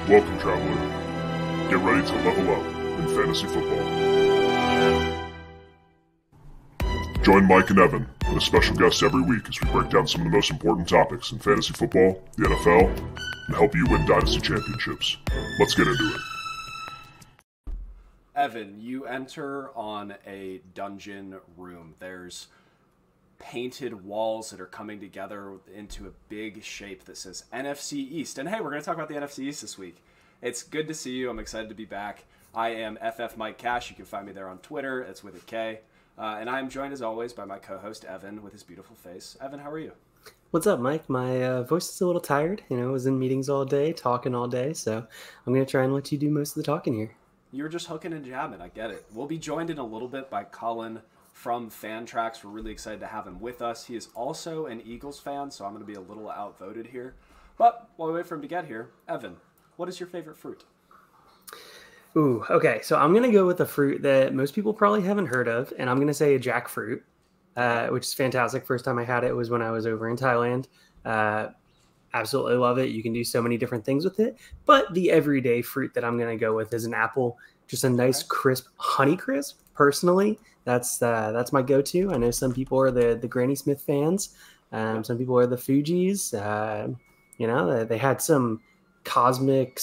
Welcome, traveler. Get ready to level up in fantasy football. Join Mike and Evan and a special guest every week as we break down some of the most important topics in fantasy football, the NFL, and help you win dynasty championships. Let's get into it. Evan, you enter on a dungeon room. There's painted walls that are coming together into a big shape that says NFC East. And hey, we're going to talk about the NFC East this week. It's good to see you. I'm excited to be back. I am FF Mike Cash. You can find me there on Twitter. It's with a K. And I am joined, as always, by my co-host, Evan, with his beautiful face. Evan, how are you? What's up, Mike? My voice is a little tired. I was in meetings all day, talking all day, so I'm going to try and let you do most of the talking here. You're just hooking and jabbing. I get it. We'll be joined in a little bit by Colin from Fantrax. We're really excited to have him with us. He is also an Eagles fan, so I'm going to be a little outvoted here. But while we wait for him to get here, Evan, what is your favorite fruit? Ooh, okay. So I'm going to go with a fruit that most people probably haven't heard of, and I'm going to say a jackfruit, which is fantastic. First time I had it was when I was over in Thailand. Absolutely love it. You can do so many different things with it. But the everyday fruit that I'm going to go with is an apple. Just a nice, crisp Honey Crisp, personally. That's my go-to. I know some people are the Granny Smith fans. Some people are the Fugees. They had some Cosmic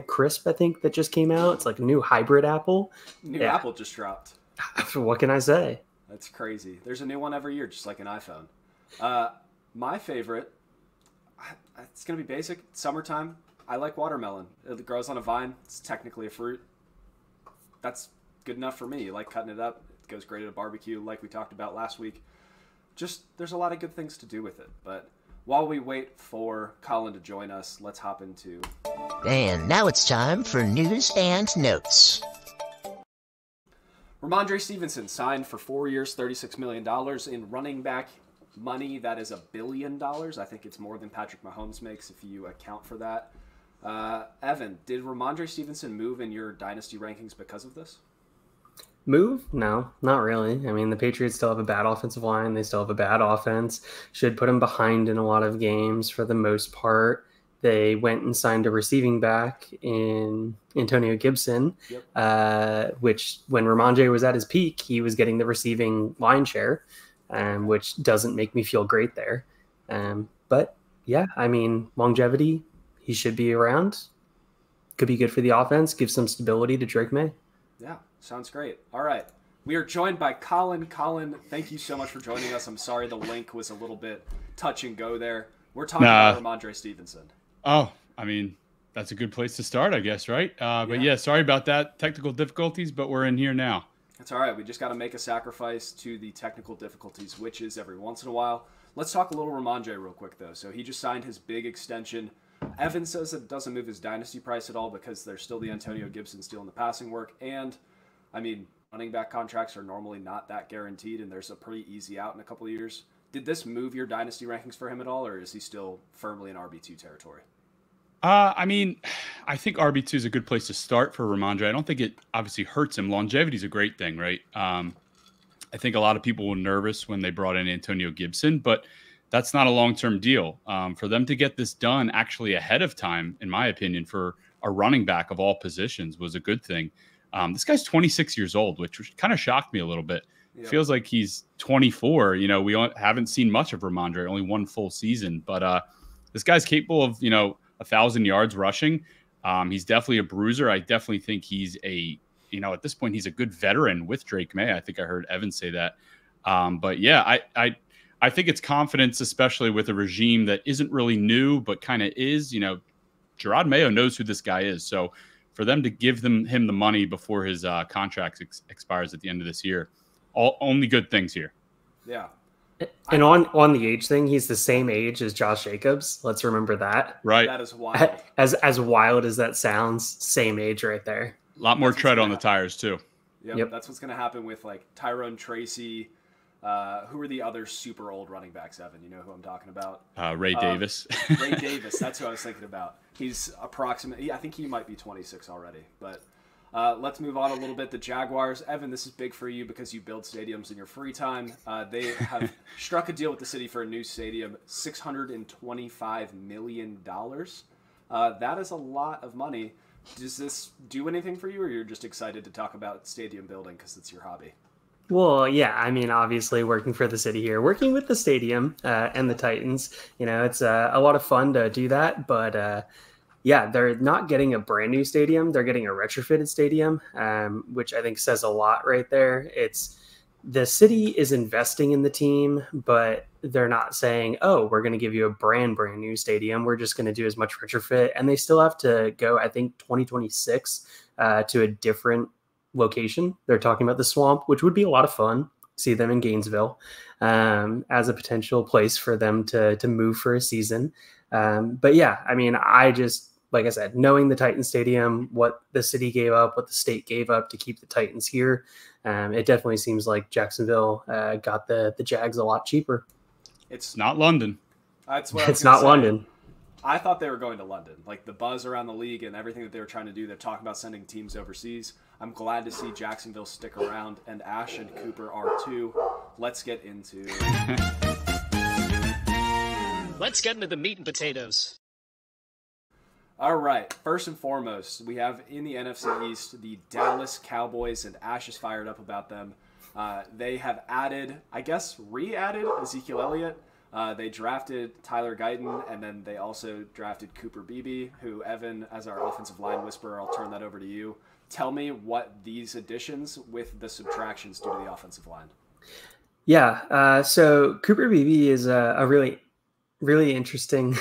Crisp, I think, that just came out. It's like a new hybrid apple. New apple just dropped. What can I say? That's crazy. There's a new one every year, just like an iPhone. My favorite, it's going to be basic. Summertime, I like watermelon. It grows on a vine. It's technically a fruit. That's good enough for me. You like cutting it up. It goes great at a barbecue, like we talked about last week. Just, there's a lot of good things to do with it. But while we wait for Colin to join us, let's hop into... And now it's time for news and notes. Ramondre Stevenson signed for 4 years, $36 million in running back money. That is $1 billion. I think it's more than Patrick Mahomes makes if you account for that. Evan, did Ramondre Stevenson move in your dynasty rankings because of this? Move? No, not really. I mean, the Patriots still have a bad offensive line. They still have a bad offense. Should put them behind in a lot of games for the most part. They went and signed a receiving back in Antonio Gibson, which when Ramondre was at his peak, he was getting the receiving line share, which doesn't make me feel great there. But yeah, I mean, longevity, he should be around. Could be good for the offense, give some stability to Drake May. Yeah, sounds great. All right. We are joined by Colin. Colin, thank you so much for joining us. I'm sorry the link was a little bit touch and go there. We're talking about Ramondre Stevenson. Oh, I mean, that's a good place to start, I guess, right? But yeah, sorry about that. Technical difficulties, but we're in here now. That's all right. We just got to make a sacrifice to the technical difficulties, which is every once in a while. Let's talk a little Ramondre real quick, though. So he just signed his big extension. Evan says it doesn't move his dynasty price at all because there's still the Antonio Gibson stealing the passing work. And, I mean, running back contracts are normally not that guaranteed, and there's a pretty easy out in a couple of years. Did this move your dynasty rankings for him at all, or is he still firmly in RB2 territory? I mean, I think RB2 is a good place to start for Ramondre. I don't think it obviously hurts him. Longevity is a great thing, right? I think a lot of people were nervous when they brought in Antonio Gibson, but that's not a long-term deal. For them to get this done actually ahead of time, in my opinion, for a running back of all positions was a good thing. This guy's 26 years old, which kind of shocked me a little bit. Yep. Feels like he's 24. We haven't seen much of Ramondre, only one full season, but this guy's capable of, 1,000 yards rushing. He's definitely a bruiser. I definitely think he's at this point, he's a good veteran with Drake May. I think I heard Evan say that. But yeah, I think it's confidence, especially with a regime that isn't really new, but kind of is. Gerard Mayo knows who this guy is. So for them to give him the money before his contract expires at the end of this year, only good things here. Yeah. And on the age thing, he's the same age as Josh Jacobs. Let's remember that. Right. That is wild. As wild as that sounds, same age right there. A lot more tread on the tires, too. Yep. That's what's going to happen with, Tyrone Tracy. Who are the other super old running backs, Evan? You know who I'm talking about? Ray Davis. Ray Davis. That's who I was thinking about. He's approximately, I think he might be 26 already. But let's move on a little bit. The Jaguars. Evan, this is big for you because you build stadiums in your free time. They have struck a deal with the city for a new stadium, $625 million. That is a lot of money. Does this do anything for you, or you're just excited to talk about stadium building because it's your hobby? Well, yeah, I mean, obviously working for the city here, working with the stadium and the Titans, it's a lot of fun to do that. But yeah, they're not getting a brand new stadium. They're getting a retrofitted stadium, which I think says a lot right there. The city is investing in the team, but they're not saying, oh, we're going to give you a brand new stadium. We're just going to do as much retrofit. And they still have to go, I think, 2026 to a different location. They're talking about the Swamp, which would be a lot of fun. See them in Gainesville as a potential place for them to move for a season. But yeah, I mean, like I said, knowing the Titan Stadium, what the city gave up, what the state gave up to keep the Titans here, it definitely seems like Jacksonville got the Jags a lot cheaper. It's not London. That's what it's not London. I thought they were going to London. Like the buzz around the league and everything that they were trying to do, they're talking about sending teams overseas. I'm glad to see Jacksonville stick around, and Ash and Cooper are too. Let's get into the meat and potatoes. All right. First and foremost, we have in the NFC East the Dallas Cowboys, and Ash is fired up about them. They have re-added Ezekiel Elliott. They drafted Tyler Guyton, and then they also drafted Cooper Beebe, who, Evan, as our offensive line whisperer, I'll turn that over to you. Tell me what these additions with the subtractions do to the offensive line. Yeah, so Cooper Beebe is a really, really interesting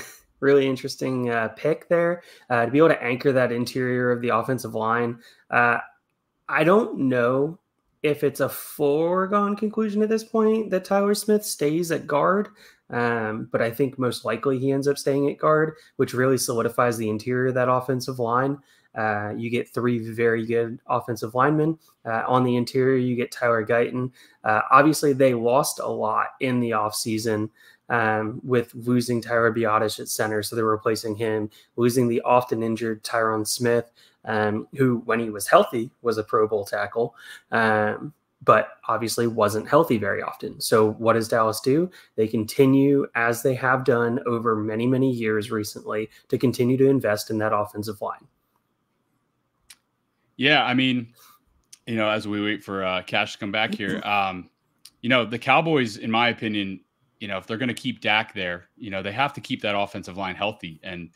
pick there to be able to anchor that interior of the offensive line. I don't know if it's a foregone conclusion at this point that Tyler Smith stays at guard, but I think most likely he ends up staying at guard, which really solidifies the interior of that offensive line. You get three very good offensive linemen. On the interior, you get Tyler Guyton. Obviously, they lost a lot in the offseason with losing Tyler Biadasz at center, so they're replacing him, losing the often injured Tyron Smith, who, when he was healthy, was a Pro Bowl tackle, but obviously wasn't healthy very often. So what does Dallas do? They continue, as they have done over many, many years recently, to continue to invest in that offensive line. Yeah, I mean, as we wait for Cash to come back here, the Cowboys, in my opinion, if they're going to keep Dak there, they have to keep that offensive line healthy. And,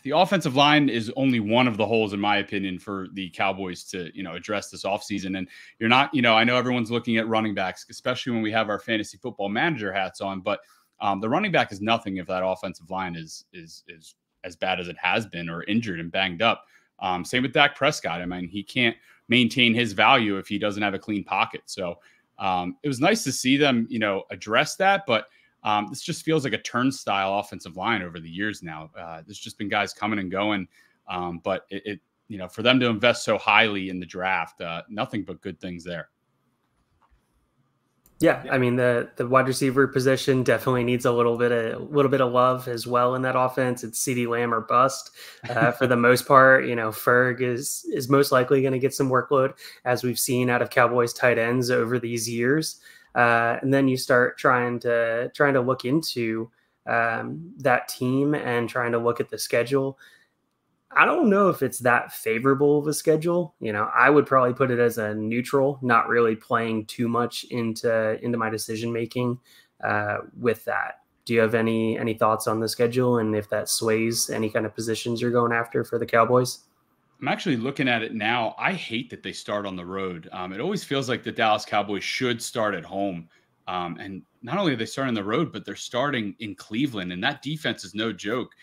the offensive line is only one of the holes, in my opinion, for the Cowboys to, address this offseason. And you're not, I know everyone's looking at running backs, especially when we have our fantasy football manager hats on, but the running back is nothing if that offensive line is as bad as it has been or injured and banged up. Same with Dak Prescott. I mean, he can't maintain his value if he doesn't have a clean pocket. So it was nice to see them, address that, but this just feels like a turnstile offensive line over the years now. There's just been guys coming and going, but it for them to invest so highly in the draft, nothing but good things there. Yeah, I mean the wide receiver position definitely needs a little bit of love as well in that offense. It's CeeDee Lamb or bust for the most part. Ferg is most likely going to get some workload, as we've seen out of Cowboys tight ends over these years. And then you start trying to look into that team and trying to look at the schedule. I don't know if it's that favorable of a schedule. I would probably put it as a neutral, not really playing too much into my decision making with that. Do you have any thoughts on the schedule and if that sways any kind of positions you're going after for the Cowboys? I'm actually looking at it now. I hate that they start on the road. It always feels like the Dallas Cowboys should start at home. And not only are they starting on the road, but they're starting in Cleveland, and that defense is no joke.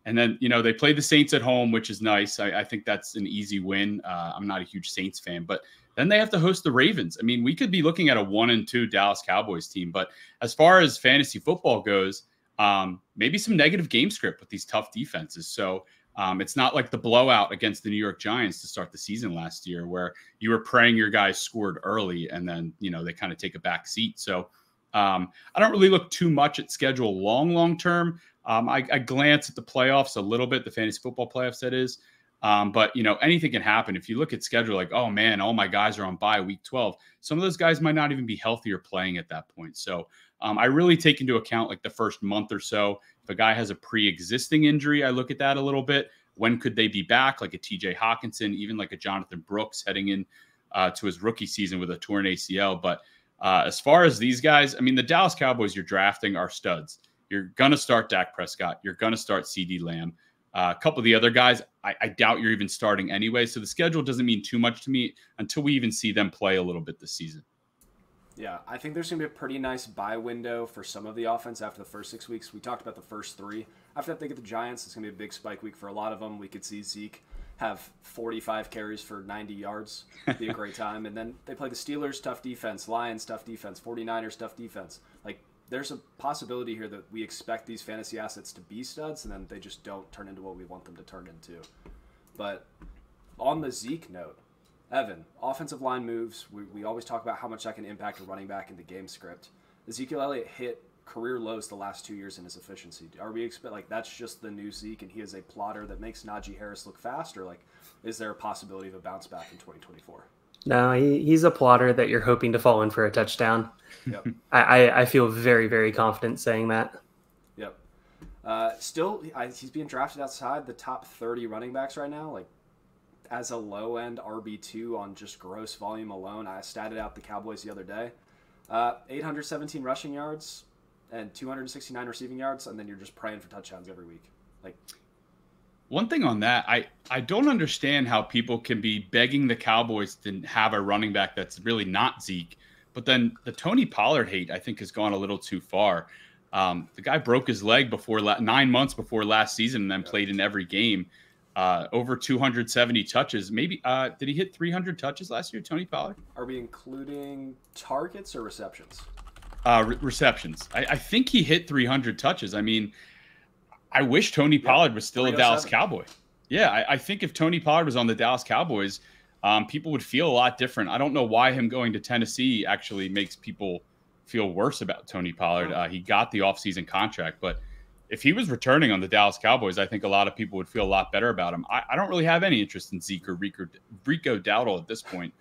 And then, they play the Saints at home, which is nice. I think that's an easy win. I'm not a huge Saints fan, but then they have to host the Ravens. I mean, we could be looking at a 1-2 Dallas Cowboys team. But as far as fantasy football goes, maybe some negative game script with these tough defenses. So it's not like the blowout against the New York Giants to start the season last year, where you were praying your guys scored early and then, they kind of take a back seat. So I don't really look too much at schedule long term. I glance at the playoffs a little bit, the fantasy football playoffs, that is. But, anything can happen. If you look at schedule, like, oh, man, all my guys are on bye week 12. Some of those guys might not even be healthy or playing at that point. So I really take into account like the first month or so. If a guy has a pre-existing injury, I look at that a little bit. When could they be back? Like a TJ Hawkinson, even like a Jonathan Brooks heading in to his rookie season with a torn ACL. But as far as these guys, I mean, the Dallas Cowboys you're drafting are studs. You're going to start Dak Prescott. You're going to start CeeDee Lamb. A couple of the other guys, I doubt you're even starting anyway. So the schedule doesn't mean too much to me until we even see them play a little bit this season. Yeah, I think there's going to be a pretty nice buy window for some of the offense after the first 6 weeks. We talked about the first 3. After that, they get the Giants. It's going to be a big spike week for a lot of them. We could see Zeke have 45 carries for 90 yards. Be a great time. And then they play the Steelers, tough defense, Lions, tough defense, 49ers, tough defense. Like, there's a possibility here that we expect these fantasy assets to be studs, and then they just don't turn into what we want them to turn into. But on the Zeke note, Evan, offensive line moves, we always talk about how much that can impact a running back in the game script. Ezekiel Elliott hit career lows the last 2 years in his efficiency. Are we expect like that's just the new Zeke and he is a plotter that makes Najee Harris look fast, or like is there a possibility of a bounce back in 2024? No, he's a plotter that you're hoping to fall in for a touchdown. Yep. I feel very, very confident saying that. Yep. Still, he's being drafted outside the top 30 running backs right now. Like, as a low-end RB2 on just gross volume alone, I statted out the Cowboys the other day. 817 rushing yards and 269 receiving yards, and then you're just praying for touchdowns every week. Like, one thing on that, I don't understand how people can be begging the Cowboys to have a running back that's really not Zeke. But then the Tony Pollard hate, I think, has gone a little too far. The guy broke his leg 9 months before last season and then played in every game. Over 270 touches. Maybe did he hit 300 touches last year, Tony Pollard? Are we including targets or receptions? Receptions. I think he hit 300 touches. I mean, I wish Tony Pollard was still a Dallas Cowboy. Yeah, I think if Tony Pollard was on the Dallas Cowboys, people would feel a lot different. I don't know why him going to Tennessee actually makes people feel worse about Tony Pollard. He got the offseason contract, but if he was returning on the Dallas Cowboys, I think a lot of people would feel a lot better about him. I don't really have any interest in Zeke or Rico Dowdle at this point.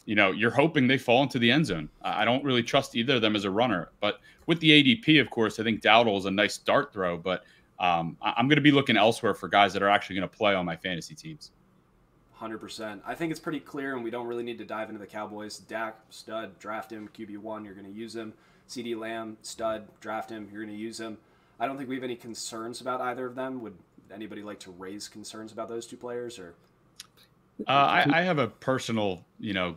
You're hoping they fall into the end zone. I don't really trust either of them as a runner. But with the ADP, of course, I think Dowdle is a nice dart throw. But I'm going to be looking elsewhere for guys that are actually going to play on my fantasy teams. 100%. I think it's pretty clear, and we don't really need to dive into the Cowboys. Dak, stud, draft him. QB1, you're going to use him. CeeDee Lamb, stud, draft him. You're going to use him. I don't think we have any concerns about either of them. Would anybody like to raise concerns about those two players? Or I have a personal,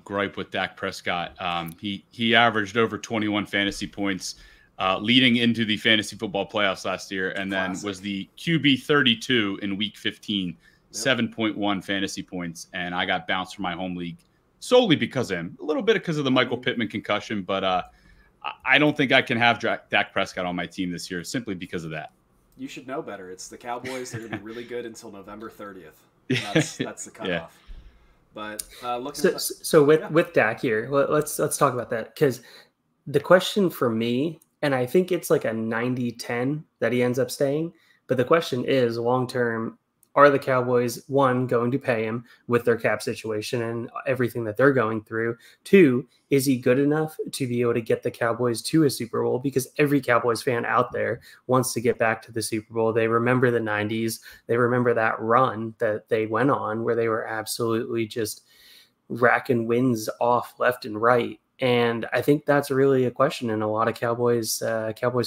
gripe with Dak Prescott. He averaged over 21 fantasy points leading into the fantasy football playoffs last year, and then was the QB 32 in Week 15, 7.1 fantasy points, and I got bounced from my home league solely because of him. A little bit because of the Michael Pittman concussion, but I don't think I can have Dak Prescott on my team this year simply because of that. You should know better. It's the Cowboys. They're going to be really good until November 30th. That's the cutoff. Yeah. But with Dak here, let's talk about that, because the question for me, and I think it's like a 90-10 that he ends up staying, but the question is long-term, are the Cowboys, one, going to pay him with their cap situation and everything that they're going through? Two, is he good enough to be able to get the Cowboys to a Super Bowl? Because every Cowboys fan out there wants to get back to the Super Bowl. They remember the 90s. They remember that run that they went on where they were absolutely just racking wins off left and right. And I think that's really a question in a lot of Cowboys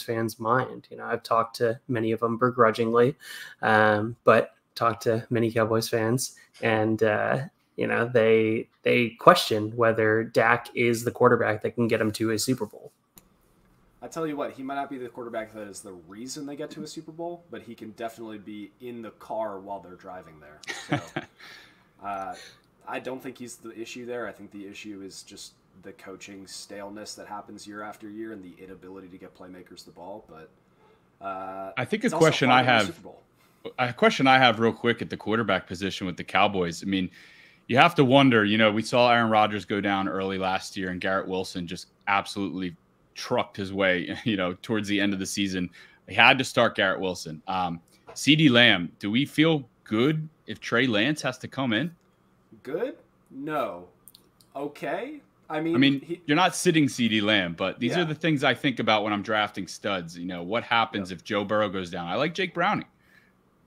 fans' mind. I've talked to many of them begrudgingly, but talked to many Cowboys fans, and they question whether Dak is the quarterback that can get them to a Super Bowl. I tell you what, he might not be the quarterback that is the reason they get to a Super Bowl, but he can definitely be in the car while they're driving there. So I don't think he's the issue there. I think the issue is just the coaching staleness that happens year after year and the inability to get playmakers the ball. But I think a question I have real quick at the quarterback position with the Cowboys. I mean, you have to wonder, we saw Aaron Rodgers go down early last year and Garrett Wilson just absolutely trucked his way, towards the end of the season. They had to start Garrett Wilson. CeeDee Lamb, do we feel good if Trey Lance has to come in? Good? No. Okay. I mean, you're not sitting CeeDee Lamb, but these are the things I think about when I'm drafting studs. You know, what happens if Joe Burrow goes down? I like Jake Browning.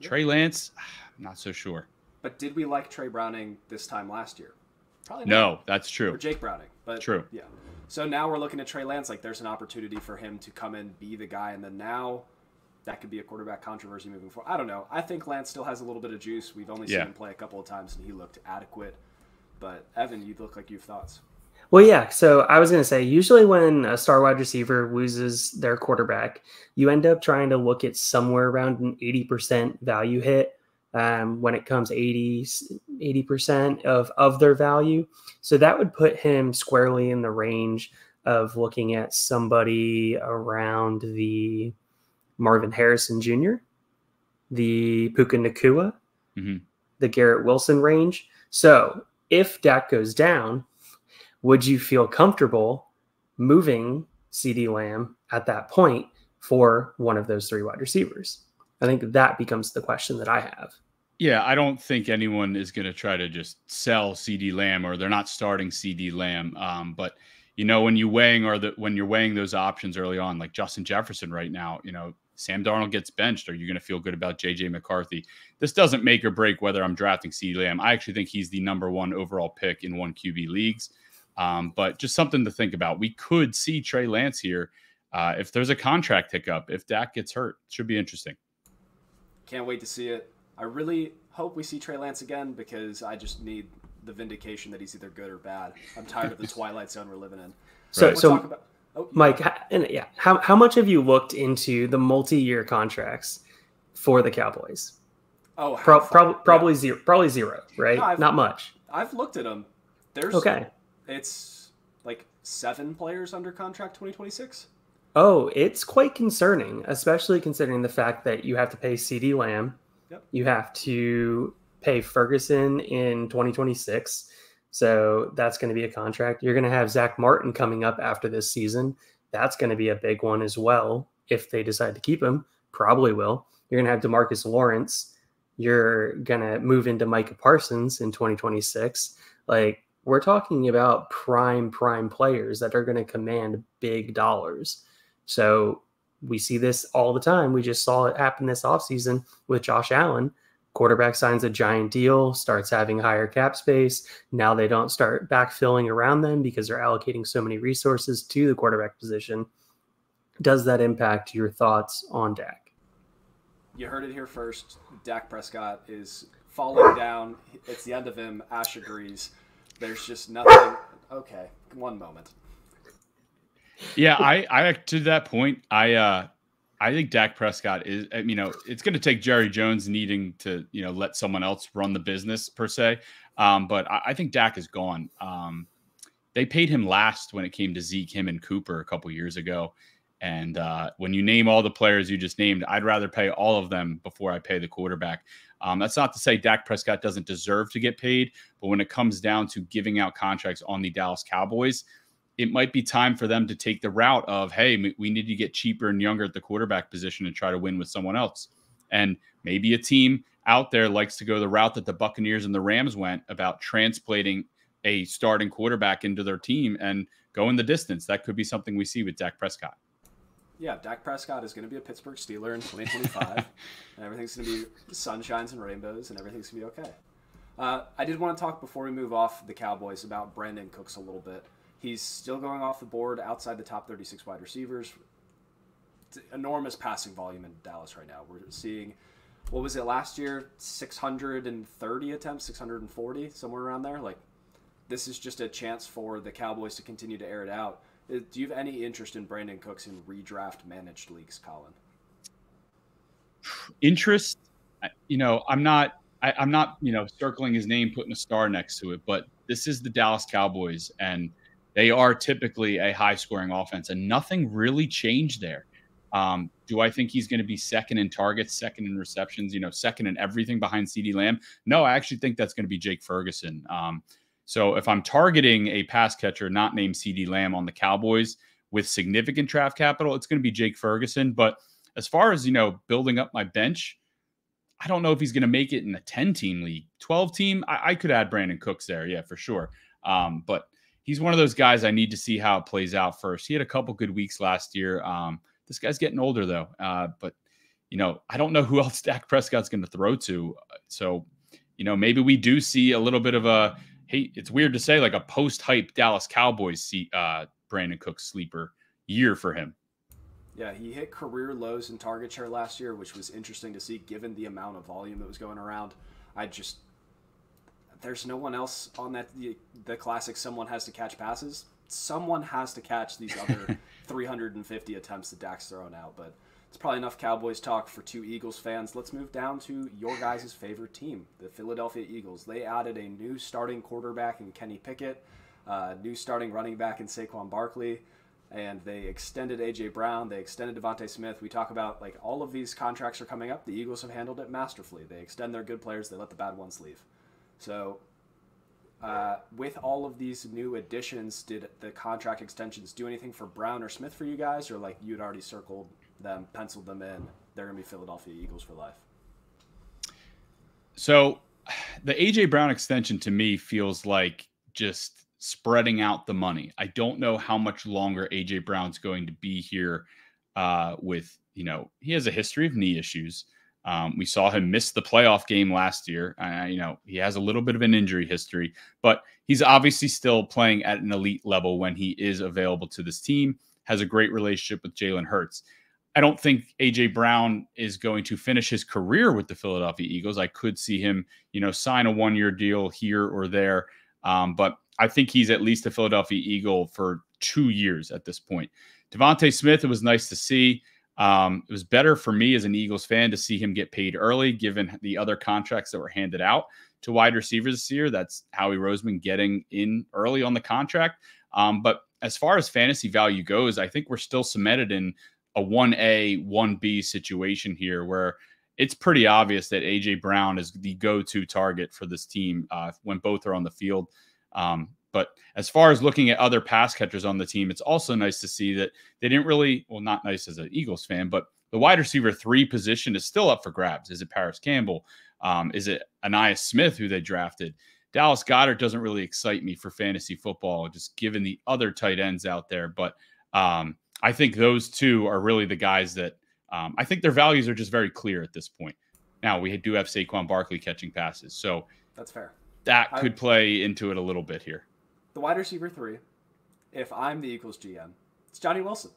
Trey Lance, I'm not so sure. But did we like Trey Browning this time last year? Probably not. No, that's true. Or Jake Browning. But true. Yeah. So now we're looking at Trey Lance. Like, there's an opportunity for him to come in, be the guy, and then now that could be a quarterback controversy moving forward. I don't know. I think Lance still has a little bit of juice. We've only seen him play a couple of times, and he looked adequate. But, Evan, you look like you have thoughts. Well, yeah. So I was going to say, usually when a star wide receiver loses their quarterback, you end up trying to look at somewhere around an 80% value hit. When it comes 80% of their value. So that would put him squarely in the range of looking at somebody around the Marvin Harrison Jr., the Puka Nacua, the Garrett Wilson range. So if Dak goes down, would you feel comfortable moving CeeDee Lamb at that point for one of those 3 wide receivers? I think that becomes the question that I have. Yeah, I don't think anyone is going to try to just sell CeeDee Lamb, or they're not starting CeeDee Lamb. But you know, when you're weighing those options early on, like Justin Jefferson right now, you know, Sam Darnold gets benched. Are you going to feel good about JJ McCarthy? This doesn't make or break whether I'm drafting CeeDee Lamb. I actually think he's the #1 overall pick in 1 QB leagues. But just something to think about. We could see Trey Lance here if there's a contract hiccup, if Dak gets hurt. It should be interesting. Can't wait to see it. I really hope we see Trey Lance again, because I just need the vindication that he's either good or bad. I'm tired of the Twilight Zone we're living in. Mike, how much have you looked into the multi-year contracts for the Cowboys? Oh, probably zero. Probably zero, right? No, not much. I've looked at them. It's like 7 players under contract 2026. Oh, it's quite concerning, especially considering the fact that you have to pay CeeDee Lamb. Yep. You have to pay Ferguson in 2026. So that's going to be a contract. You're going to have Zach Martin coming up after this season. That's going to be a big one as well. If they decide to keep him, probably will. You're going to have DeMarcus Lawrence. You're going to move into Micah Parsons in 2026. Like, we're talking about prime players that are going to command big dollars. So we see this all the time. We just saw it happen this offseason with Josh Allen. Quarterback signs a giant deal, starts having higher cap space. Now they don't start backfilling around them because they're allocating so many resources to the quarterback position. Does that impact your thoughts on Dak? You heard it here first. Dak Prescott is falling down. It's the end of him. Ash agrees. There's just nothing. Okay, one moment. Yeah, I to that point, I think Dak Prescott is, you know, it's going to take Jerry Jones needing to, you know, let someone else run the business per se. But I think Dak is gone. They paid him last when it came to Zeke, him and Cooper a couple years ago. And when you name all the players you just named, I'd rather pay all of them before I pay the quarterback. That's not to say Dak Prescott doesn't deserve to get paid, but when it comes down to giving out contracts on the Dallas Cowboys, it might be time for them to take the route of, hey, we need to get cheaper and younger at the quarterback position and try to win with someone else. And maybe a team out there likes to go the route that the Buccaneers and the Rams went about translating a starting quarterback into their team and going the distance. That could be something we see with Dak Prescott. Yeah, Dak Prescott is going to be a Pittsburgh Steeler in 2025, and everything's going to be sunshines and rainbows, and everything's going to be okay. I did want to talk, before we move off the Cowboys, about Brandon Cooks a little bit. He's still going off the board outside the top 36 wide receivers. It's enormous passing volume in Dallas right now. We're seeing, what was it last year? 630 attempts, 640, somewhere around there. Like, this is just a chance for the Cowboys to continue to air it out. Do you have any interest in Brandon Cooks in redraft managed leagues, Colin? Interest? You know, I'm not, you know, circling his name, putting a star next to it, but this is the Dallas Cowboys, and they are typically a high-scoring offense, and nothing really changed there. Do I think he's going to be second in targets, second in receptions, you know, second in everything behind CeeDee Lamb? No, I actually think that's going to be Jake Ferguson. So if I'm targeting a pass catcher not named CeeDee Lamb on the Cowboys with significant draft capital, it's going to be Jake Ferguson. But as far as, you know, building up my bench, I don't know if he's going to make it in a 10-team league. 12-team, I could add Brandon Cooks there, yeah, for sure. But he's one of those guys I need to see how it plays out first. He had a couple good weeks last year. This guy's getting older, though. But, I don't know who else Dak Prescott's going to throw to. So, maybe we do see a little bit of a, hey, it's weird to say, like a post-hype Dallas Cowboys Brandon Cooks sleeper year for him. Yeah, he hit career lows in target share last year, which was interesting to see given the amount of volume that was going around. There's no one else on that, the classic someone has to catch passes. Someone has to catch these other 350 attempts that Dak's throwing out. But it's probably enough Cowboys talk for two Eagles fans. Let's move down to your guys' favorite team, the Philadelphia Eagles. They added a new starting quarterback in Kenny Pickett, new starting running back in Saquon Barkley, and they extended A.J. Brown. They extended Devontae Smith. We talk about, like, all of these contracts are coming up. The Eagles have handled it masterfully. They extend their good players. They let the bad ones leave. So with all of these new additions, did the contract extensions do anything for Brown or Smith for you guys? Or, like, you'd already circled them, penciled them in, they're going to be Philadelphia Eagles for life? So the A.J. Brown extension to me feels like just spreading out the money. I don't know how much longer A.J. Brown's going to be here with, he has a history of knee issues. We saw him miss the playoff game last year. He has a little bit of an injury history, but he's obviously still playing at an elite level when he is available to this team, has a great relationship with Jalen Hurts. I don't think A.J. Brown is going to finish his career with the Philadelphia Eagles. I could see him, sign a one-year deal here or there. But I think he's at least a Philadelphia Eagle for 2 years at this point. Devontae Smith, it was nice to see. It was better for me as an Eagles fan to see him get paid early, given the other contracts that were handed out to wide receivers this year. That's Howie Roseman getting in early on the contract. But as far as fantasy value goes, I think we're still cemented in a 1A, 1B situation here where it's pretty obvious that A.J. Brown is the go-to target for this team when both are on the field. But as far as looking at other pass catchers on the team, it's also nice to see that they didn't really, well, not nice as an Eagles fan, but the wide receiver 3 position is still up for grabs. Is it Paris Campbell? Is it Anais Smith, who they drafted? Dallas Goedert doesn't really excite me for fantasy football, just given the other tight ends out there. But I think those two are really the guys that I think their values are just very clear at this point. Now, we do have Saquon Barkley catching passes, so that's fair. That could play into it a little bit here. The wide receiver 3, if I'm the Eagles GM, it's Johnny Wilson.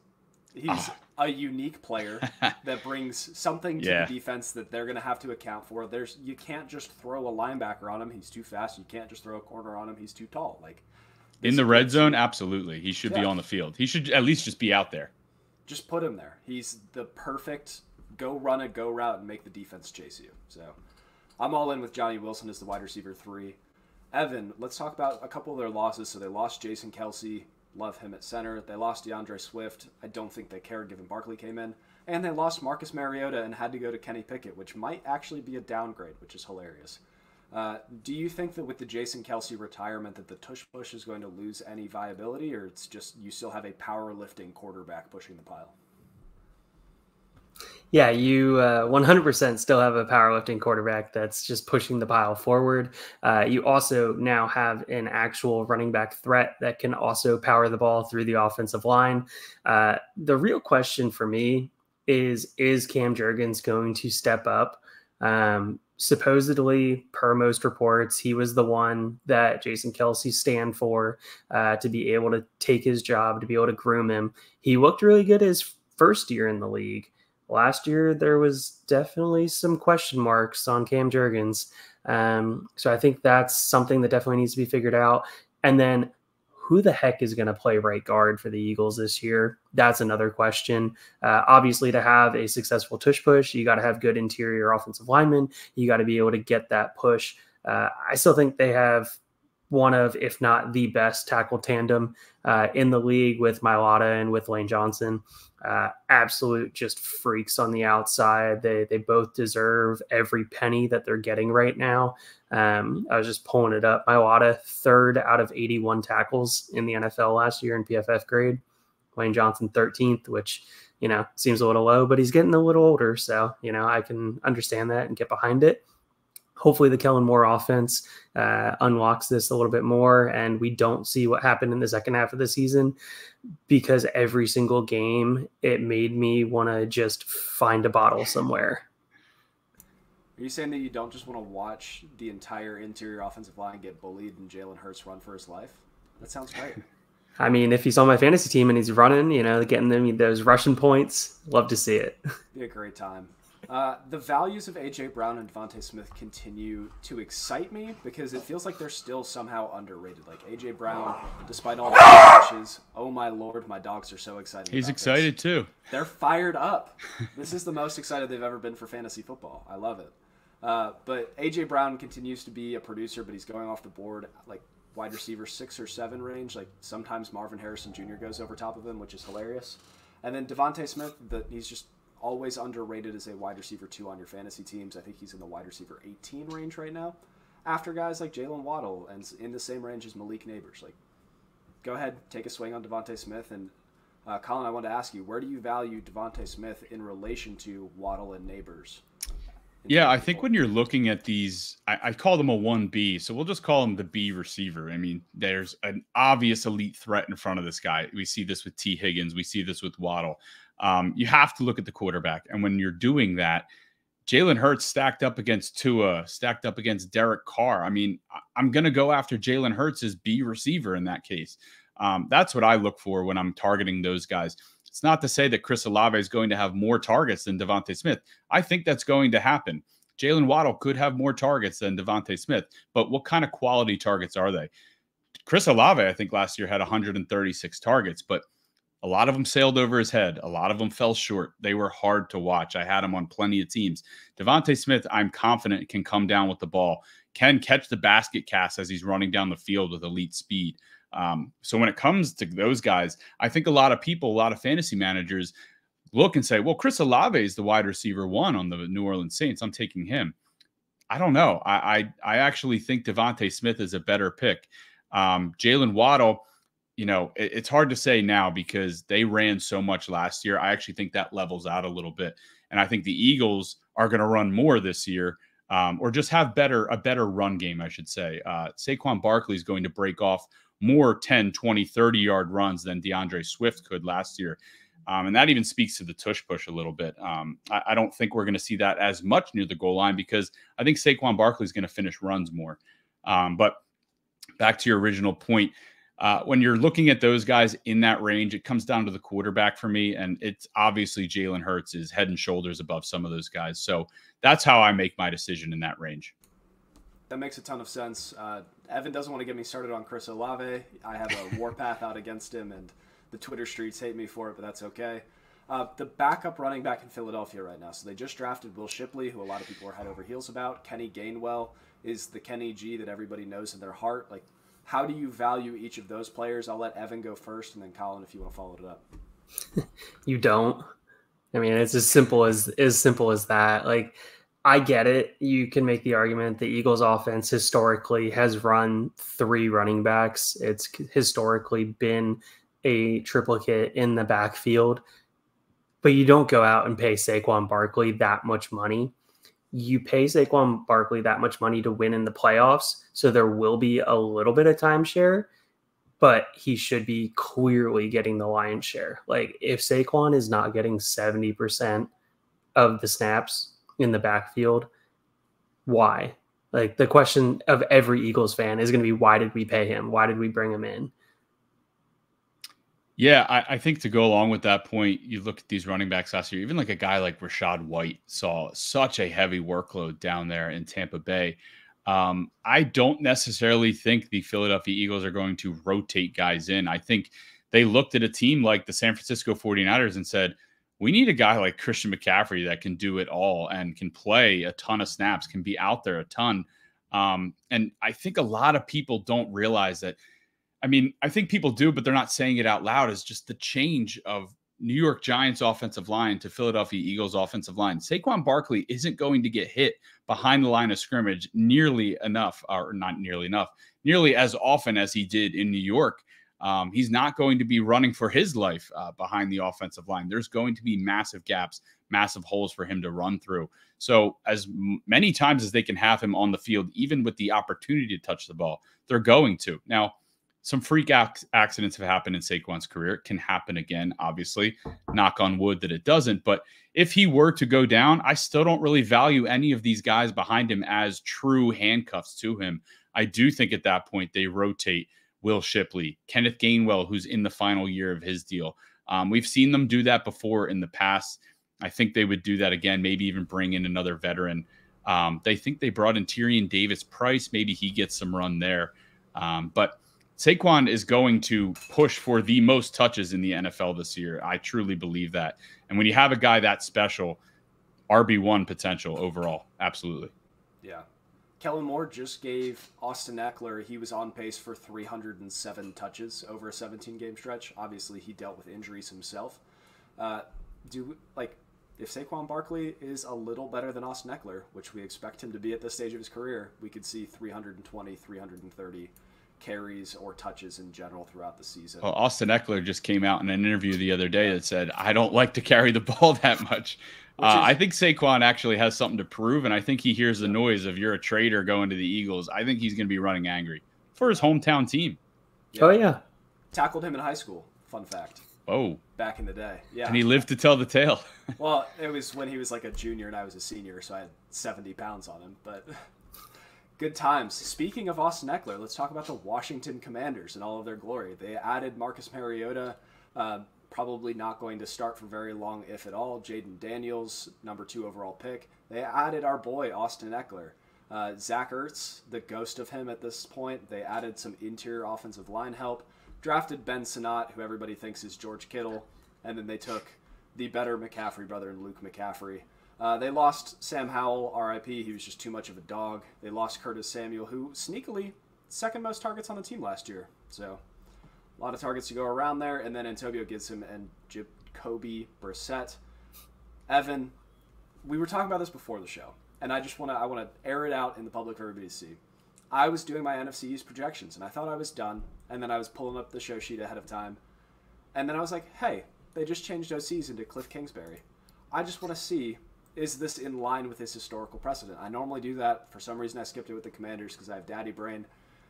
He's a unique player that brings something to the defense that they're going to have to account for. You can't just throw a linebacker on him. He's too fast. You can't just throw a corner on him. He's too tall. Like, in the red zone, absolutely. He should be on the field. He should at least just be out there. Just put him there. He's the perfect go run a go route and make the defense chase you. So I'm all in with Johnny Wilson as the wide receiver 3. Evan, let's talk about a couple of their losses. So they lost Jason Kelsey. Love him at center. They lost DeAndre Swift. I don't think they cared given Barkley came in. And they lost Marcus Mariota and had to go to Kenny Pickett, which might actually be a downgrade, which is hilarious. Do you think that with the Jason Kelsey retirement that the tush push is going to lose any viability, or it's just you still have a powerlifting quarterback pushing the pile? Yeah, you 100% still have a powerlifting quarterback that's just pushing the pile forward. You also now have an actual running back threat that can also power the ball through the offensive line. The real question for me is Cam Jurgens going to step up? Supposedly, per most reports, he was the one that Jason Kelsey stand for to be able to take his job, to be able to groom him. He looked really good his first year in the league. Last year, there was definitely some question marks on Cam Jurgens. So I think that's something that definitely needs to be figured out. And then who the heck is going to play right guard for the Eagles this year? That's another question. Obviously, to have a successful tush push, you got to have good interior offensive linemen. You got to be able to get that push. I still think they have one of, if not the best tackle tandem in the league with Mailata and with Lane Johnson. Absolute just freaks on the outside. They both deserve every penny that they're getting right now. I was just pulling it up. Mailata, 3rd out of 81 tackles in the NFL last year in PFF grade. Wayne Johnson 13th, which, seems a little low, but he's getting a little older. So, I can understand that and get behind it. Hopefully the Kellen Moore offense unlocks this a little bit more, and we don't see what happened in the second half of the season, because every single game it made me want to just find a bottle somewhere. Are you saying that you don't just want to watch the entire interior offensive line get bullied and Jalen Hurts run for his life? That sounds great. I mean, if he's on my fantasy team and he's running, getting them those rushing points, love to see it. Be a great time. The values of A.J. Brown and Devontae Smith continue to excite me because it feels like they're still somehow underrated. Like A.J. Brown, despite all the crashes, oh my lord, my dogs are so excited. He's excited too. They're fired up. This is the most excited they've ever been for fantasy football. I love it. But A.J. Brown continues to be a producer, but he's going off the board like wide receiver 6 or 7 range. Like sometimes Marvin Harrison Jr. goes over top of him, which is hilarious. And then Devontae Smith, he's just always underrated as a wide receiver 2 on your fantasy teams. I think he's in the wide receiver 18 range right now, after guys like Jalen Waddle, and in the same range as Malik Neighbors. Like, go ahead, take a swing on Devontae Smith. And Colin, I wanted to ask you, where do you value Devontae Smith in relation to Waddle and Neighbors? Yeah, I think when you're looking at these, I call them a 1B, so we'll just call him the B receiver. I mean, there's an obvious elite threat in front of this guy. We see this with T. Higgins. We see this with Waddle. You have to look at the quarterback. And when you're doing that, Jalen Hurts stacked up against Tua, stacked up against Derek Carr. I mean, I'm going to go after Jalen Hurts as B receiver in that case. That's what I look for when I'm targeting those guys. It's not to say that Chris Olave is going to have more targets than Devontae Smith. I think that's going to happen. Jalen Waddle could have more targets than Devontae Smith, but what kind of quality targets are they? Chris Olave, I think last year had 136 targets, but a lot of them sailed over his head. A lot of them fell short. They were hard to watch. I had him on plenty of teams. Devontae Smith, I'm confident, can come down with the ball, can catch the basket cast as he's running down the field with elite speed. So when it comes to those guys, I think a lot of people, a lot of fantasy managers look and say, well, Chris Olave is the wide receiver 1 on the New Orleans Saints. I'm taking him. I don't know. I actually think Devontae Smith is a better pick. Jalen Waddle, it's hard to say now because they ran so much last year. I actually think that levels out a little bit. And I think the Eagles are going to run more this year, or just have a better run game, I should say. Saquon Barkley is going to break off more 10, 20, 30-yard runs than DeAndre Swift could last year. And that even speaks to the tush push a little bit. I don't think we're going to see that as much near the goal line because I think Saquon Barkley is going to finish runs more. But back to your original point, when you're looking at those guys in that range, it comes down to the quarterback for me. And it's obviously Jalen Hurts is head and shoulders above some of those guys. So that's how I make my decision in that range. That makes a ton of sense. Evan doesn't want to get me started on Chris Olave. I have a warpath out against him, and the Twitter streets hate me for it, but that's okay. The backup running back in Philadelphia right now. So they just drafted Will Shipley, who a lot of people are head over heels about. Kenny Gainwell is the Kenny G that everybody knows in their heart. Like, how do you value each of those players? I'll let Evan go first, and then Colin, if you want to follow it up. You don't. I mean, it's as simple as that. Like, I get it. You can make the argument the Eagles offense historically has run 3 running backs. It's historically been a triplicate in the backfield, but you don't go out and pay Saquon Barkley that much money. You pay Saquon Barkley that much money to win in the playoffs. So there will be a little bit of timeshare, but he should be clearly getting the lion's share. Like, if Saquon is not getting 70% of the snaps in the backfield, why? Like, the question of every Eagles fan is going to be, why did we pay him? Why did we bring him in? Yeah, I think to go along with that point, you look at these running backs last year, even like a guy like Rachaad White saw such a heavy workload down there in Tampa Bay. I don't necessarily think the Philadelphia Eagles are going to rotate guys in. I think they looked at a team like the San Francisco 49ers and said, we need a guy like Christian McCaffrey that can do it all and can play a ton of snaps, can be out there a ton. And I think a lot of people don't realize that. I mean, I think people do, but they're not saying it out loud. Is just the change of New York Giants offensive line to Philadelphia Eagles offensive line. Saquon Barkley isn't going to get hit behind the line of scrimmage nearly enough, or not nearly enough, nearly as often as he did in New York. He's not going to be running for his life behind the offensive line. There's going to be massive gaps, massive holes for him to run through. So as many times as they can have him on the field, even with the opportunity to touch the ball, they're going to. Now, some freak accidents have happened in Saquon's career. It can happen again, obviously. Knock on wood that it doesn't. But if he were to go down, I still don't really value any of these guys behind him as true handcuffs to him. I do think at that point they rotate Will Shipley, Kenneth Gainwell, who's in the final year of his deal. We've seen them do that before in the past. I think they would do that again, maybe even bring in another veteran. They think they brought in Tyrion Davis-Price. Maybe he gets some run there. But Saquon is going to push for the most touches in the NFL this year. I truly believe that. And when you have a guy that special, RB1 potential overall, absolutely. Yeah. Kellen Moore just gave Austin Eckler, he was on pace for 307 touches over a 17-game stretch. Obviously, he dealt with injuries himself. If Saquon Barkley is a little better than Austin Eckler, which we expect him to be at this stage of his career, we could see 320, 330 carries or touches in general throughout the season. Well, Austin Eckler just came out in an interview the other day that said, I don't like to carry the ball that much. I think Saquon actually has something to prove, and I think he hears the noise of you're a traitor going to the Eagles. I think he's going to be running angry for his hometown team. Yeah. Oh, yeah. Tackled him in high school. Fun fact. Oh. Back in the day. Yeah. And he lived to tell the tale. Well, it was when he was like a junior and I was a senior, so I had 70 pounds on him, but good times. Speaking of Austin Eckler, let's talk about the Washington Commanders and all of their glory. They added Marcus Mariota, probably not going to start for very long, if at all. Jaden Daniels, number 2 overall pick. They added our boy, Austin Eckler. Zach Ertz, the ghost of him at this point. They added some interior offensive line help. Drafted Ben Sinnott, who everybody thinks is George Kittle. And then they took the better McCaffrey brother in Luke McCaffrey. They lost Sam Howell, RIP. He was just too much of a dog. They lost Curtis Samuel, who sneakily second most targets on the team last year. So a lot of targets to go around there. And then Antonio Gibson and Jacoby Brissett. Evan, we were talking about this before the show, and I want to air it out in the public for everybody to see. I was doing my NFC East projections, and I thought I was done. And then I was pulling up the show sheet ahead of time. And then I was like, hey, they just changed OCs into Cliff Kingsbury. I just want to see, is this in line with his historical precedent? I normally do that. For some reason, I skipped it with the Commanders because I have daddy brain.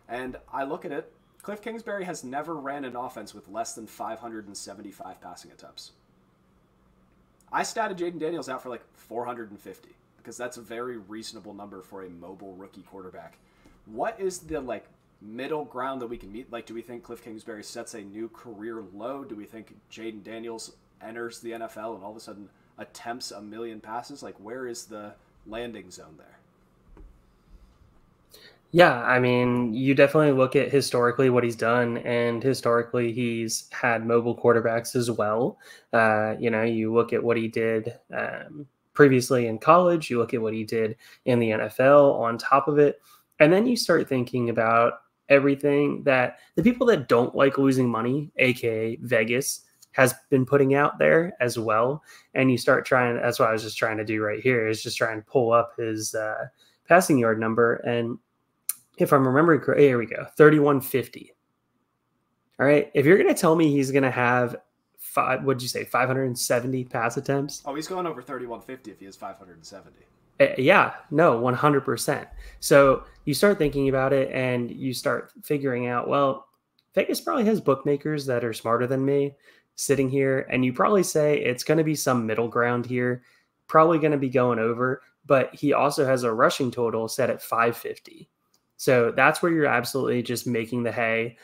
And I look at it. Cliff Kingsbury has never ran an offense with less than 575 passing attempts. I statted Jaden Daniels out for like 450 because that's a very reasonable number for a mobile rookie quarterback. What is the middle ground that we can meet? Do we think Cliff Kingsbury sets a new career low? Do we think Jaden Daniels enters the NFL and all of a sudden attempts 1 million passes? Where is the landing zone there? Yeah, I mean, you definitely look at historically what he's done, and historically he's had mobile quarterbacks as well. You look at what he did previously in college, you look at what he did in the NFL on top of it, and then you start thinking about everything that the people that don't like losing money, aka Vegas, has been putting out there as well. And you start trying, that's what I was just trying to do right here, is just try and pull up his passing yard number. And if I'm remembering correctly, here we go, 3150. All right. If you're going to tell me he's going to have 570 pass attempts? Oh, he's going over 3150 if he has 570. Yeah, no, 100%. So you start thinking about it and you start figuring out, well, Vegas probably has bookmakers that are smarter than me sitting here. And you probably say it's going to be some middle ground here, probably going to be going over, but he also has a rushing total set at 550. So that's where you're absolutely just making the hay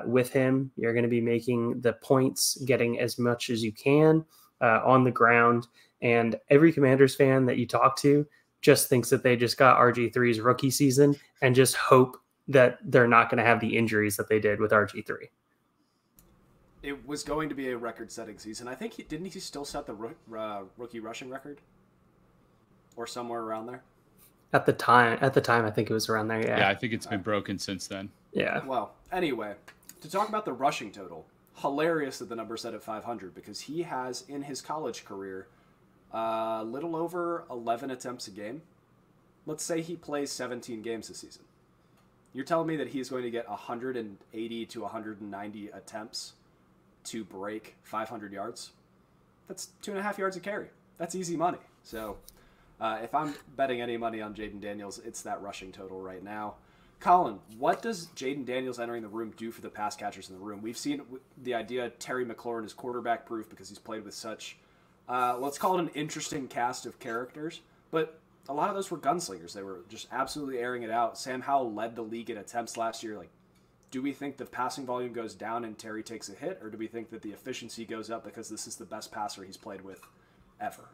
with him. You're going to be making the points, getting as much as you can on the ground. And every Commanders fan that you talk to just thinks that they just got RG3's rookie season and just hope that they're not going to have the injuries that they did with RG3. It was going to be a record-setting season. I think didn't he still set the rookie rushing record? Or somewhere around there? At the time, I think it was around there, yeah. Yeah, I think it's been broken since then. Yeah. Well, anyway, to talk about the rushing total, hilarious that the number's set at 500 because he has, in his college career, a little over 11 attempts a game. Let's say he plays 17 games this season. You're telling me that he's going to get 180 to 190 attempts to break 500 yards? That's 2.5 yards a carry. That's easy money. So if I'm betting any money on Jaden Daniels, it's that rushing total right now. Colin, what does Jaden Daniels entering the room do for the pass catchers in the room? We've seen the idea Terry McLaurin is quarterback proof because he's played with such, let's call it an interesting cast of characters, but a lot of those were gunslingers. They were just absolutely airing it out. Sam Howell led the league in attempts last year. Like, do we think the passing volume goes down and Terry takes a hit, or do we think that the efficiency goes up because this is the best passer he's played with ever?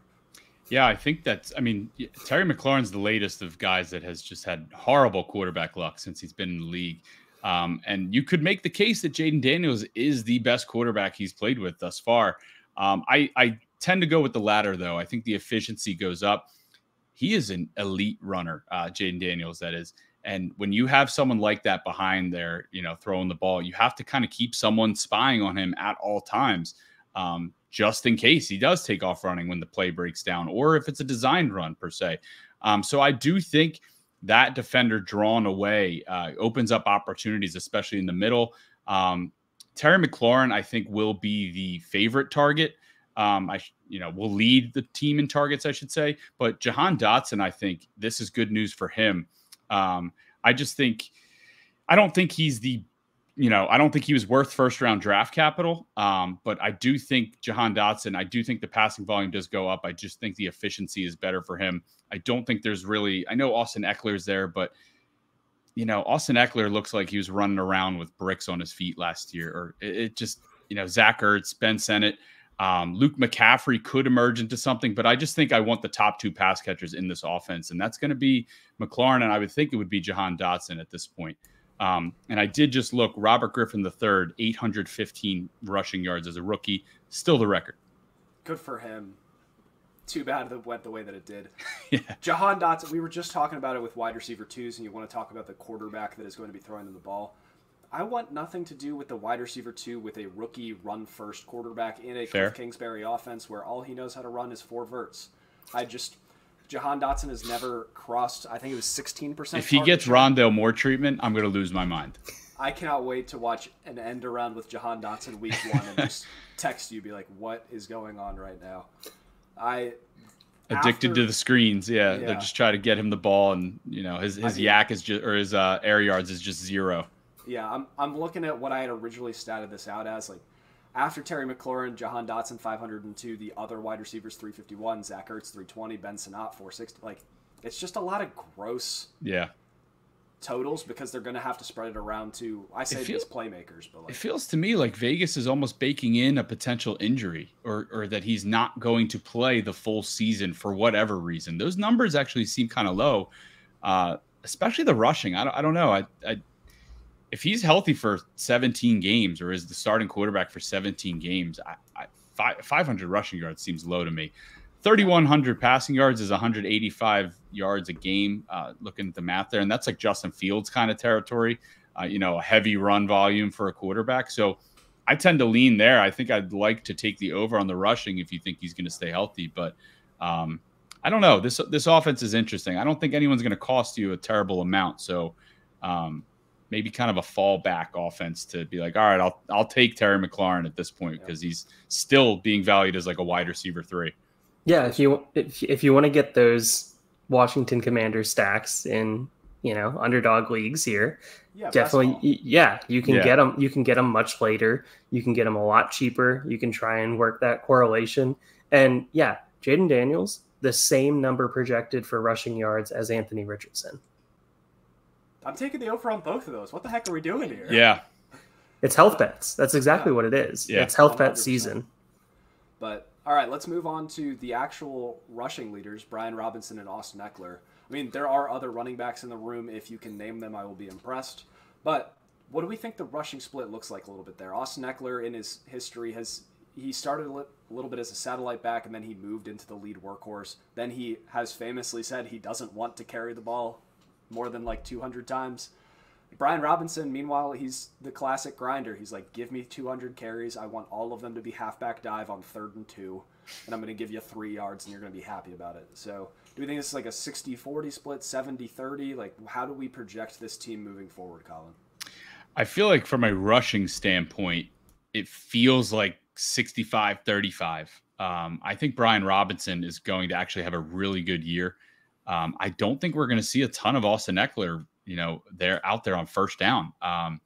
Yeah, I think Terry McLaurin's the latest of guys that has just had horrible quarterback luck since he's been in the league. And you could make the case that Jaden Daniels is the best quarterback he's played with thus far. I tend to go with the latter, though. I think the efficiency goes up. He is an elite runner, Jaden Daniels, that is. And when you have someone like that behind there, throwing the ball, you have to kind of keep someone spying on him at all times. Just in case he does take off running when the play breaks down, or if it's a designed run per se. So I do think that defender drawn away opens up opportunities, especially in the middle. Terry McLaurin, I think, will be the favorite target. Will lead the team in targets, I should say. But Jahan Dotson, I think this is good news for him. I don't think he's I don't think he was worth first round draft capital. But I do think Jahan Dotson, I do think the passing volume does go up. I just think the efficiency is better for him. I don't think there's really, I know Austin Eckler's there, but Austin Eckler looks like he was running around with bricks on his feet last year, or it just, Zach Ertz, Ben Sennett, Luke McCaffrey could emerge into something, but I just think I want the top two pass catchers in this offense. And that's going to be McLaurin. And I would think it would be Jahan Dotson at this point. And I did just look, Robert Griffin III, 815 rushing yards as a rookie, still the record. Good for him. Too bad that went the way that it did. Yeah. Jahan Dotson, we were just talking about it with wide receiver twos, and you want to talk about the quarterback that is going to be throwing them the ball. I want nothing to do with the wide receiver two with a rookie run-first quarterback in a Cliff Kingsbury offense where all he knows how to run is 4 verts. Jahan Dotson has never crossed, I think it was 16%. If he gets Rondale Moore treatment, I'm going to lose my mind. I cannot wait to watch an end around with Jahan Dotson week 1 and just text you, be like, what is going on right now? Addicted to the screens, yeah. They just try to get him the ball, and his yak is just, or his air yards is just 0. Yeah, I'm looking at what I had originally statted this out as. Like, after Terry McLaurin, Jahan Dotson 502, the other wide receivers 351, Zach Ertz 320, Ben Sennett 460. Like, it's just a lot of gross totals because they're going to have to spread it around to, I say these playmakers. But it feels to me like Vegas is almost baking in a potential injury or that he's not going to play the full season for whatever reason. Those numbers actually seem kind of low, especially the rushing. I don't know. If he's healthy for 17 games or is the starting quarterback for 17 games, 500 rushing yards seems low to me. 3,100 passing yards is 185 yards a game, looking at the math there. And that's like Justin Fields kind of territory, a heavy run volume for a quarterback. So I tend to lean there. I think I'd like to take the over on the rushing if you think he's going to stay healthy. But I don't know. This offense is interesting. I don't think anyone's going to cost you a terrible amount. So maybe kind of a fallback offense to be like, all right, I'll take Terry McLaurin at this point because he's still being valued as like a wide receiver 3. Yeah, if you want to get those Washington Commanders stacks in underdog leagues here, definitely you can get them. You can get them much later. You can get them a lot cheaper. You can try and work that correlation. And Jaden Daniels, the same number projected for rushing yards as Anthony Richardson. I'm taking the over on both of those. What the heck are we doing here? Yeah. It's health bets. That's exactly what it is. Yeah. It's health bet season. But, all right, let's move on to the actual rushing leaders, Brian Robinson and Austin Eckler. I mean, there are other running backs in the room. If you can name them, I will be impressed. But what do we think the rushing split looks like a little bit there? Austin Eckler, in his history, he started a little bit as a satellite back, and then he moved into the lead workhorse. Then he has famously said he doesn't want to carry the ball more than like 200 times. Brian Robinson, meanwhile, he's the classic grinder. He's like, give me 200 carries. I want all of them to be halfback dive on 3rd and 2, and I'm going to give you 3 yards, and you're going to be happy about it. So do we think this is like a 60-40 split, 70-30? Like, how do we project this team moving forward, Colin? I feel like from a rushing standpoint, it feels like 65-35. I think Brian Robinson is going to actually have a really good year. I don't think we're going to see a ton of Austin Eckler, they're out there on 1st down,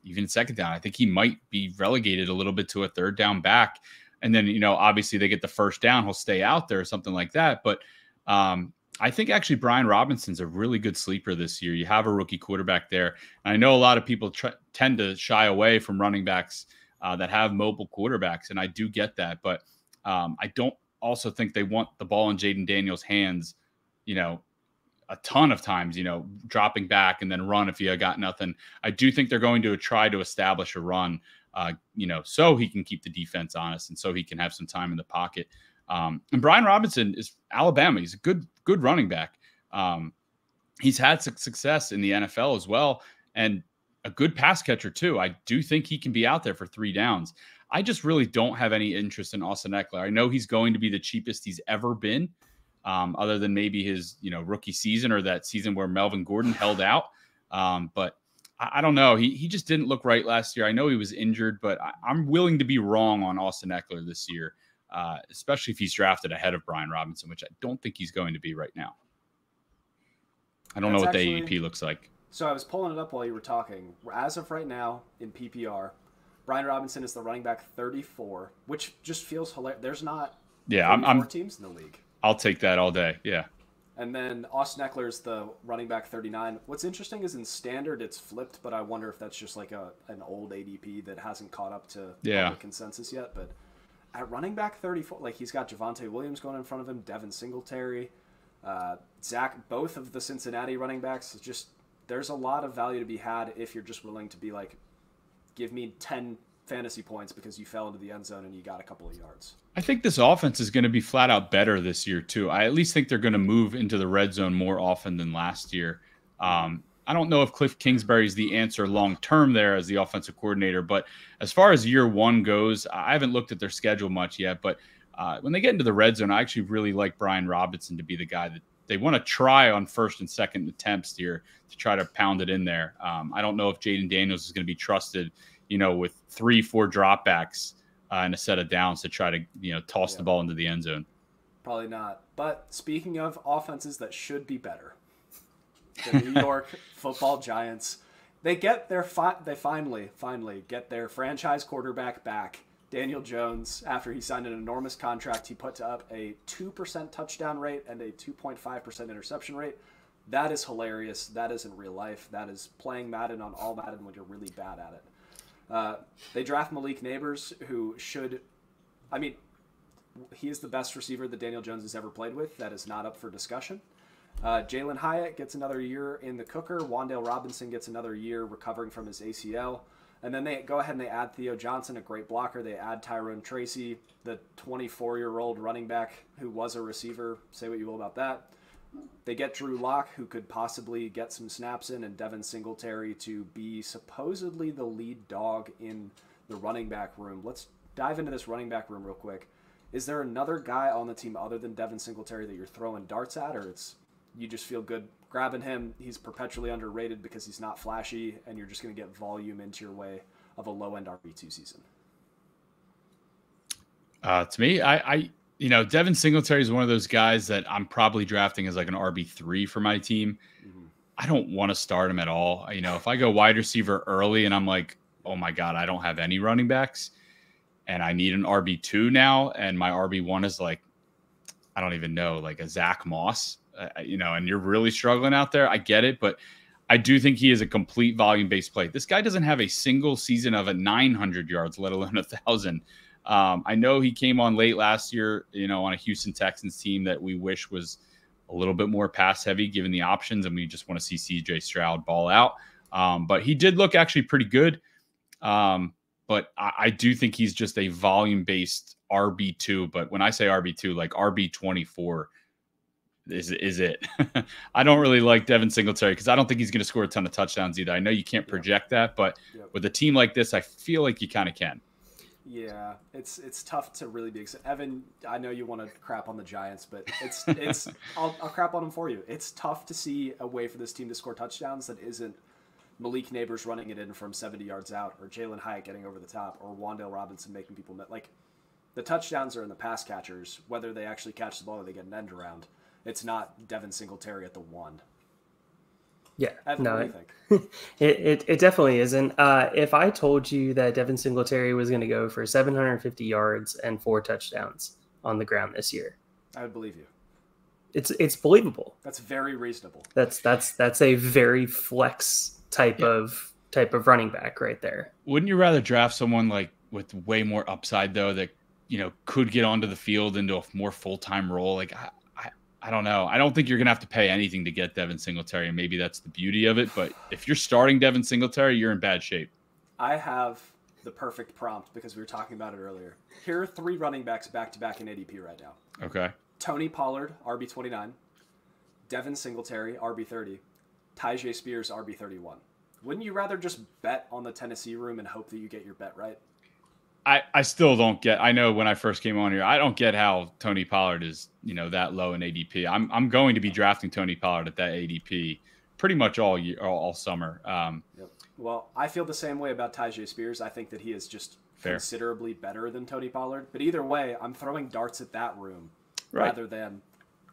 even 2nd down. I think he might be relegated a little bit to a 3rd down back. And then, obviously they get the 1st down, he'll stay out there or something like that. But I think actually Brian Robinson's a really good sleeper this year. You have a rookie quarterback there. And I know a lot of people tend to shy away from running backs that have mobile quarterbacks, and I do get that. But I don't also think they want the ball in Jaden Daniels' hands, a ton of times, dropping back and then run if you got nothing. I do think they're going to try to establish a run, so he can keep the defense honest and so he can have some time in the pocket. And Brian Robinson is Alabama. He's a good running back. He's had success in the NFL as well, and a good pass catcher too. I do think he can be out there for 3 downs. I just really don't have any interest in Austin Eckler. I know he's going to be the cheapest he's ever been, other than maybe his, rookie season or that season where Melvin Gordon held out. But I don't know. He just didn't look right last year. I know he was injured, but I'm willing to be wrong on Austin Eckler this year, especially if he's drafted ahead of Brian Robinson, which I don't think he's going to be right now. I don't know what the AEP looks like. So I was pulling it up while you were talking. As of right now in PPR, Brian Robinson is the running back 34, which just feels hilarious. There's not 34 teams in the league. I'll take that all day. Yeah. And then Austin Eckler's the running back 39. What's interesting is in standard it's flipped, but I wonder if that's just like an old ADP that hasn't caught up to public consensus yet. But at running back 34, like he's got Javonte Williams going in front of him, Devin Singletary, Zach, both of the Cincinnati running backs. It's just there's a lot of value to be had if you're just willing to be like, give me 10 fantasy points because you fell into the end zone and you got a couple of yards. I think this offense is going to be flat out better this year too. I at least think they're going to move into the red zone more often than last year. I don't know if Cliff Kingsbury is the answer long-term there as the offensive coordinator, but as far as year 1 goes, I haven't looked at their schedule much yet, but when they get into the red zone, I actually really like Brian Robinson to be the guy that they want to try on 1st and 2nd attempts here to try to pound it in there. I don't know if Jaden Daniels is going to be trusted, with 3-4 dropbacks and a set of downs to try to, toss the ball into the end zone. Probably not. But speaking of offenses that should be better, the New York Football Giants, they get their they finally get their franchise quarterback back, Daniel Jones. After he signed an enormous contract, he put up a 2% touchdown rate and a 2.5% interception rate. That is hilarious. That isn't real life. That is playing Madden on all Madden when you're really bad at it. They draft Malik Neighbors, who he is the best receiver that Daniel Jones has ever played with. That is not up for discussion. Jalen Hyatt gets another year in the cooker. Wan'Dale Robinson gets another year recovering from his ACL. And then they go ahead and they add Theo Johnson, a great blocker. They add Tyrone Tracy, the 24-year-old running back who was a receiver. Say what you will about that. They get Drew Lock, who could possibly get some snaps in, and Devin Singletary to be supposedly the lead dog in the running back room. Let's dive into this running back room real quick. Is there another guy on the team other than Devin Singletary that you're throwing darts at, or you just feel good grabbing him? He's perpetually underrated because he's not flashy, and you're just going to get volume into your way of a low-end RB2 season. To me, Devin Singletary is one of those guys that I'm probably drafting as like an RB3 for my team. Mm-hmm. I don't want to start him at all. If I go wide receiver early and I'm like, oh my God, I don't have any running backs and I need an RB2 now, and my RB1 is like, I don't even know, like a Zach Moss, and you're really struggling out there. I get it, but I do think he is a complete volume-based play. This guy doesn't have a single season of 900 yards, let alone 1,000. I know he came on late last year, on a Houston Texans team that we wish was a little bit more pass heavy given the options, and we just want to see CJ Stroud ball out. But he did look actually pretty good. But I do think he's just a volume-based RB2. But when I say RB2, like RB24 is it. I don't really like Devin Singletary because I don't think he's going to score a ton of touchdowns either. I know you can't project that, but with a team like this, I feel like you kind of can. Yeah, it's tough to really be Evan, I know you want to crap on the Giants, but I'll crap on them for you. It's tough to see a way for this team to score touchdowns that isn't Malik Neighbors running it in from 70 yards out, or Jalen Hyatt getting over the top, or Wan'Dale Robinson making people like the touchdowns are in the pass catchers, whether they actually catch the ball or they get an end around. It's not Devin Singletary at the one. Yeah, Evan, no, what do you think? it definitely isn't. If I told you that Devin Singletary was going to go for 750 yards and 4 touchdowns on the ground this year, I would believe you. It's believable. That's very reasonable. That's a very flex type of running back right there. Wouldn't you rather draft someone like with way more upside though that could get onto the field into a more full-time role? Like I don't know. I don't think you're going to have to pay anything to get Devin Singletary, and maybe that's the beauty of it. But if you're starting Devin Singletary, you're in bad shape. I have the perfect prompt because we were talking about it earlier. Here are 3 running backs back-to-back in ADP right now. Okay. Tony Pollard, RB29. Devin Singletary, RB30. Tyjae Spears, RB31. Wouldn't you rather just bet on the Tennessee room and hope that you get your bet right? I still don't get. I know when I first came on here, I don't get how Tony Pollard is that low in ADP. I'm going to be drafting Tony Pollard at that ADP pretty much all year, all summer. Yep. Well, I feel the same way about Tyjae Spears. I think that he is just considerably better than Tony Pollard. But either way, I'm throwing darts at that room rather than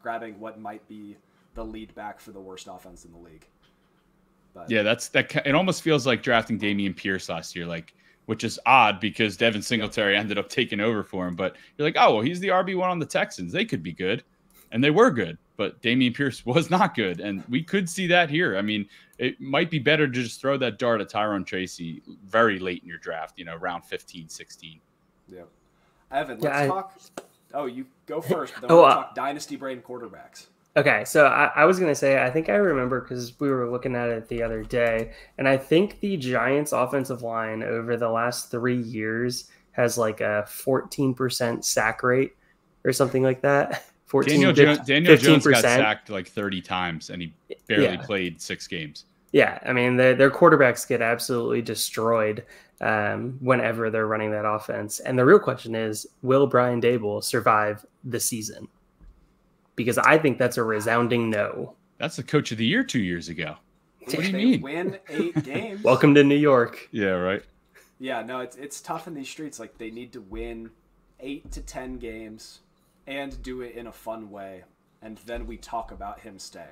grabbing what might be the lead back for the worst offense in the league. But yeah, it almost feels like drafting Dameon Pierce last year, which is odd because Devin Singletary ended up taking over for him. But you're like, oh, well, he's the RB1 on the Texans. They could be good. And they were good. But Dameon Pierce was not good. And we could see that here. I mean, it might be better to just throw that dart at Tyrone Tracy very late in your draft, round 15, 16. Yeah. Evan, let's talk. Oh, you go first. But then we'll talk Dynasty Brain quarterbacks. Okay, so I was going to say, I think I remember because we were looking at it the other day, and I think the Giants' offensive line over the last 3 years has like a 14% sack rate or something like that. Daniel Jones got sacked like 30 times, and he barely played 6 games. Yeah, I mean, their quarterbacks get absolutely destroyed whenever they're running that offense. And the real question is, will Brian Daboll survive the season? Because I think that's a resounding no. That's the coach of the year 2 years ago. What do you mean? They win 8 games. Welcome to New York. Yeah, right. Yeah, no, it's tough in these streets. Like, they need to win 8 to 10 games and do it in a fun way. And then we talk about him staying.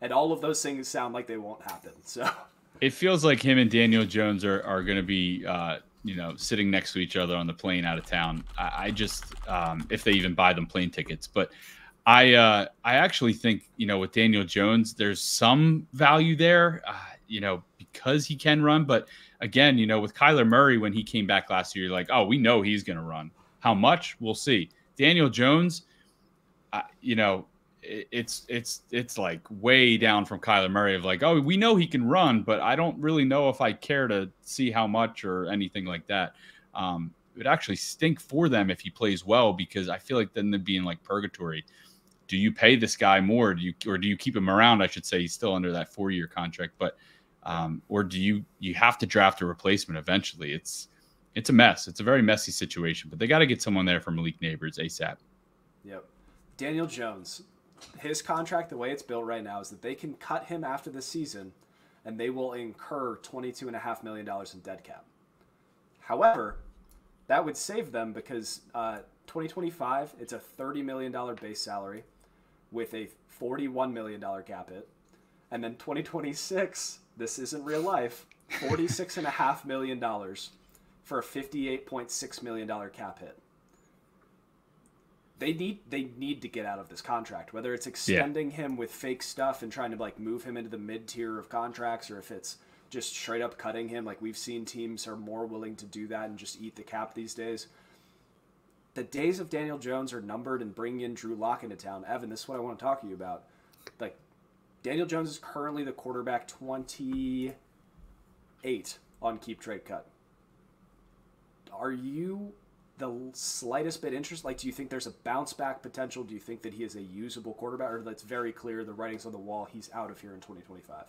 And all of those things sound like they won't happen. So it feels like him and Daniel Jones are going to be sitting next to each other on the plane out of town. I just if they even buy them plane tickets. But I actually think, with Daniel Jones, there's some value there, because he can run. But again, with Kyler Murray, when he came back last year, you're like, oh, we know he's going to run. How much? We'll see. Daniel Jones, it's like way down from Kyler Murray of like, oh, we know he can run, but I don't really know if I care to see how much or anything like that. It would actually stink for them if he plays well, because I feel like then they'd be in like purgatory. Do you pay this guy more? Do you keep him around? I should say he's still under that 4-year contract, but or do you have to draft a replacement eventually? It's a mess. It's a very messy situation, but they got to get someone there for Malik Neighbors ASAP. Yep. Daniel Jones, his contract, the way it's built right now, is that they can cut him after the season, and they will incur $22.5 million in dead cap. However, that would save them because 2025, it's a $30 million base salary with a $41 million cap hit. And then 2026, this isn't real life, $46.5 million for a $58.6 million cap hit. They need to get out of this contract, whether it's extending him with fake stuff and trying to like move him into the mid-tier of contracts, or if it's just straight up cutting him. Like, we've seen teams are more willing to do that and just eat the cap these days. The days of Daniel Jones are numbered, and bringing in Drew Lock into town. Evan, this is what I want to talk to you about. Like, Daniel Jones is currently the quarterback 28 on Keep Trade Cut. Are you the slightest bit interest? Like, do you think there's a bounce back potential? Do you think that he is a usable quarterback, or that's very clear, the writing's on the wall, he's out of here in 2025?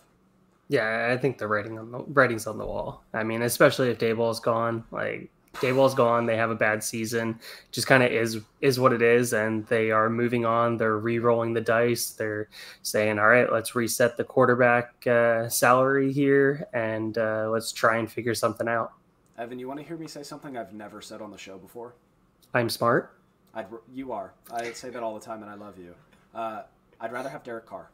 Yeah, I think the writing's on the wall. I mean, especially if Dayball's gone. Like, Dayball's gone, they have a bad season. Just kind of is what it is, and they are moving on. They're re-rolling the dice. They're saying, all right, let's reset the quarterback salary here, and let's try and figure something out. Evan, you want to hear me say something I've never said on the show before? I'm smart. You are. I say that all the time, and I love you. I'd rather have Derek Carr.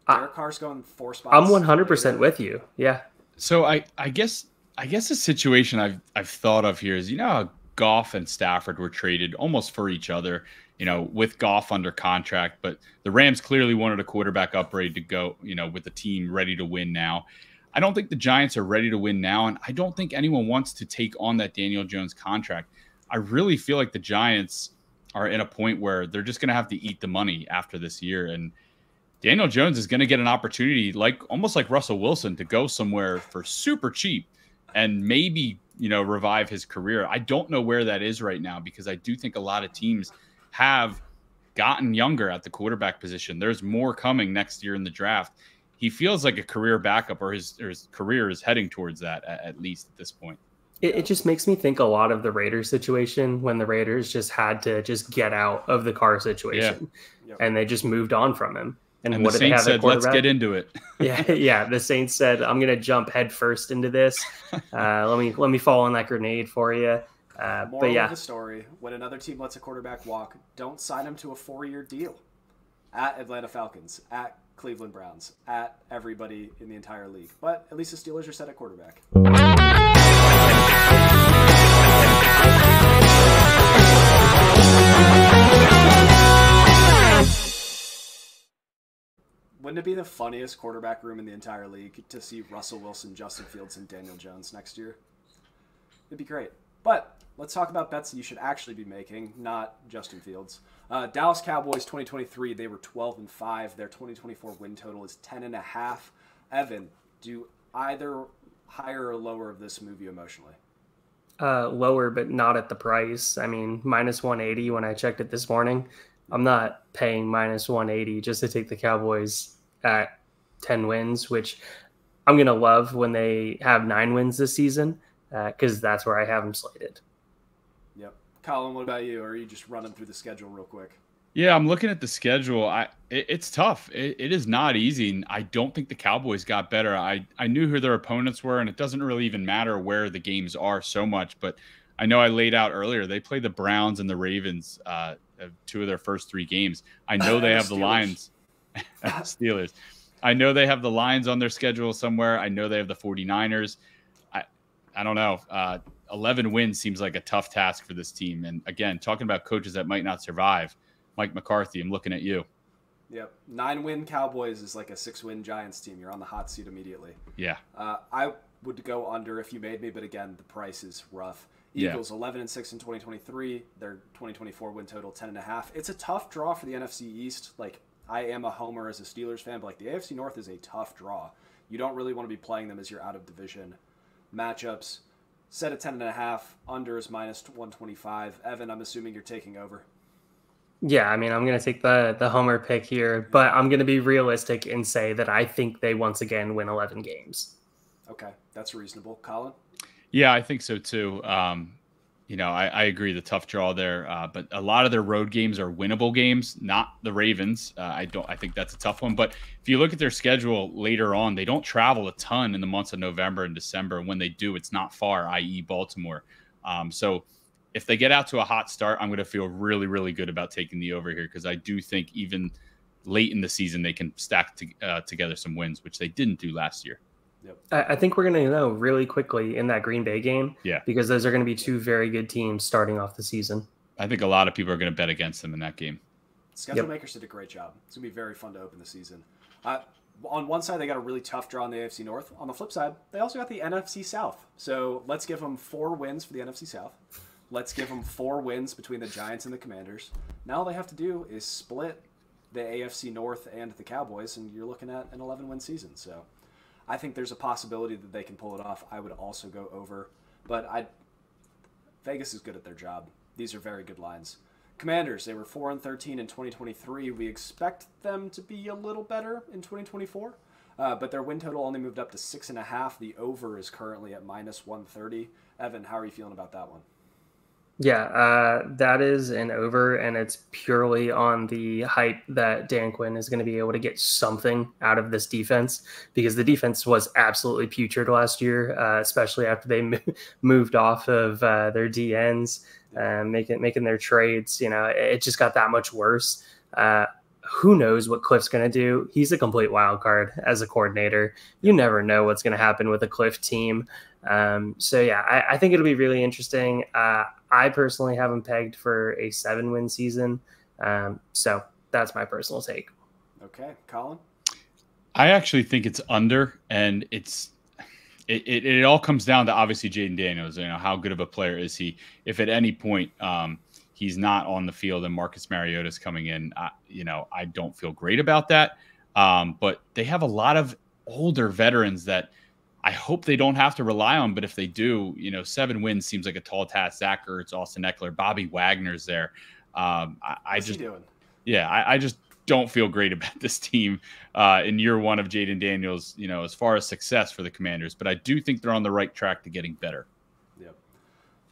Derek Carr's going 4 spots. I'm 100% with you. Yeah. So I guess the situation I've thought of here is, you know, how Goff and Stafford were traded almost for each other, you know, with Goff under contract, but the Rams clearly wanted a quarterback upgrade to go, you know, with the team ready to win now. I don't think the Giants are ready to win now, and I don't think anyone wants to take on that Daniel Jones contract. I really feel like the Giants are in a point where they're just going to have to eat the money after this year, and Daniel Jones is going to get an opportunity, almost like Russell Wilson, to go somewhere for super cheap and maybe, you know, revive his career. I don't know where that is right now, because I do think a lot of teams have gotten younger at the quarterback position. There's more coming next year in the draft. He feels like a career backup, or his career is heading towards that, at least at this point. It just makes me think a lot of the Raiders situation, when the Raiders just had to just get out of the Carr situation, and they just moved on from him. And And what the did they have Saints at said, let's quarterback? get into it. Yeah. The Saints said, I'm going to jump head first into this. Let me fall on that grenade for you. Moral of the story: when another team lets a quarterback walk, don't sign him to a 4-year deal. At Atlanta Falcons, at Cleveland Browns, at everybody in the entire league. But at least the Steelers are set at quarterback. Wouldn't it be the funniest quarterback room in the entire league to see Russell Wilson, Justin Fields, and Daniel Jones next year? It'd be great. But let's talk about bets that you should actually be making, not Justin Fields. Dallas Cowboys 2023, they were 12-5. Their 2024 win total is 10.5. Evan, do either higher or lower of this move you emotionally? Lower, but not at the price. I mean, minus 180 when I checked it this morning. I'm not paying minus 180 just to take the Cowboys at 10 wins, which I'm going to love when they have 9 wins this season, because that's where I have them slated. Yep. Colin, what about you? Or are you just running through the schedule real quick? Yeah, I'm looking at the schedule. It's tough. It is not easy, and I don't think the Cowboys got better. I knew who their opponents were, and it doesn't really even matter where the games are so much, but I know I laid out earlier, they play the Browns and the Ravens, 2 of their first 3 games. I know they have the Lions. Steelers. I know they have the Lions on their schedule somewhere. I know they have the 49ers. I don't know. 11 wins seems like a tough task for this team. And again, talking about coaches that might not survive, Mike McCarthy, I'm looking at you. Yep. 9-win Cowboys is like a 6-win Giants team. You're on the hot seat immediately. Yeah. I would go under if you made me, but again, the price is rough. Eagles 11-6 in 2023. Their 2024 win total 10.5. It's a tough draw for the NFC East. Like, I am a homer as a Steelers fan, but like the AFC North is a tough draw. You don't really want to be playing them as your out of division matchups. Set at 10.5. Under is minus 125. Evan, I'm assuming you're taking over. Yeah, I mean, I'm going to take the homer pick here, but I'm going to be realistic and say that I think they once again win 11 games. Okay, that's reasonable. Colin? Yeah, I think so too. You know, I agree, the tough draw there, but a lot of their road games are winnable games, not the Ravens. I think that's a tough one. But if you look at their schedule later on, they don't travel a ton in the months of November and December. And when they do, it's not far, i.e. Baltimore. So if they get out to a hot start, I'm going to feel really, really good about taking the over here, because I do think even late in the season they can stack together some wins, which they didn't do last year. Yep. I think we're going to know really quickly in that Green Bay game, because those are going to be 2 very good teams starting off the season. I think a lot of people are going to bet against them in that game. Schedule makers did a great job. It's going to be very fun to open the season. On one side, they got a really tough draw in the AFC North. On the flip side, they also got the NFC South. So let's give them 4 wins for the NFC South. Let's give them 4 wins between the Giants and the Commanders. Now all they have to do is split the AFC North and the Cowboys, and you're looking at an 11-win season. So I think there's a possibility that they can pull it off. I would also go over. But Vegas is good at their job. These are very good lines. Commanders, they were 4-13 in 2023. We expect them to be a little better in 2024, but their win total only moved up to 6.5. The over is currently at -130. Evan, how are you feeling about that one? Yeah, that is an over, and it's purely on the hype that Dan Quinn is going to be able to get something out of this defense, because the defense was absolutely putrid last year, especially after they moved off of their DNs, making their trades. You know, it just got that much worse. Who knows what Cliff's going to do? He's a complete wild card as a coordinator. You never know what's going to happen with a Cliff team. So yeah, I think it'll be really interesting. I personally have him pegged for a 7-win season. So that's my personal take. Okay, Colin? I actually think it's under, and it all comes down to obviously Jaden Daniels. You know, how good of a player is he? If at any point he's not on the field and Marcus Mariota's coming in, you know, I don't feel great about that. But they have a lot of older veterans that I hope they don't have to rely on, but if they do, you know, 7 wins seems like a tall task. Zach Ertz, Austin Eckler, Bobby Wagner's there. I just don't feel great about this team in year one of Jaden Daniels, you know, as far as success for the Commanders. But I do think they're on the right track to getting better. Yep.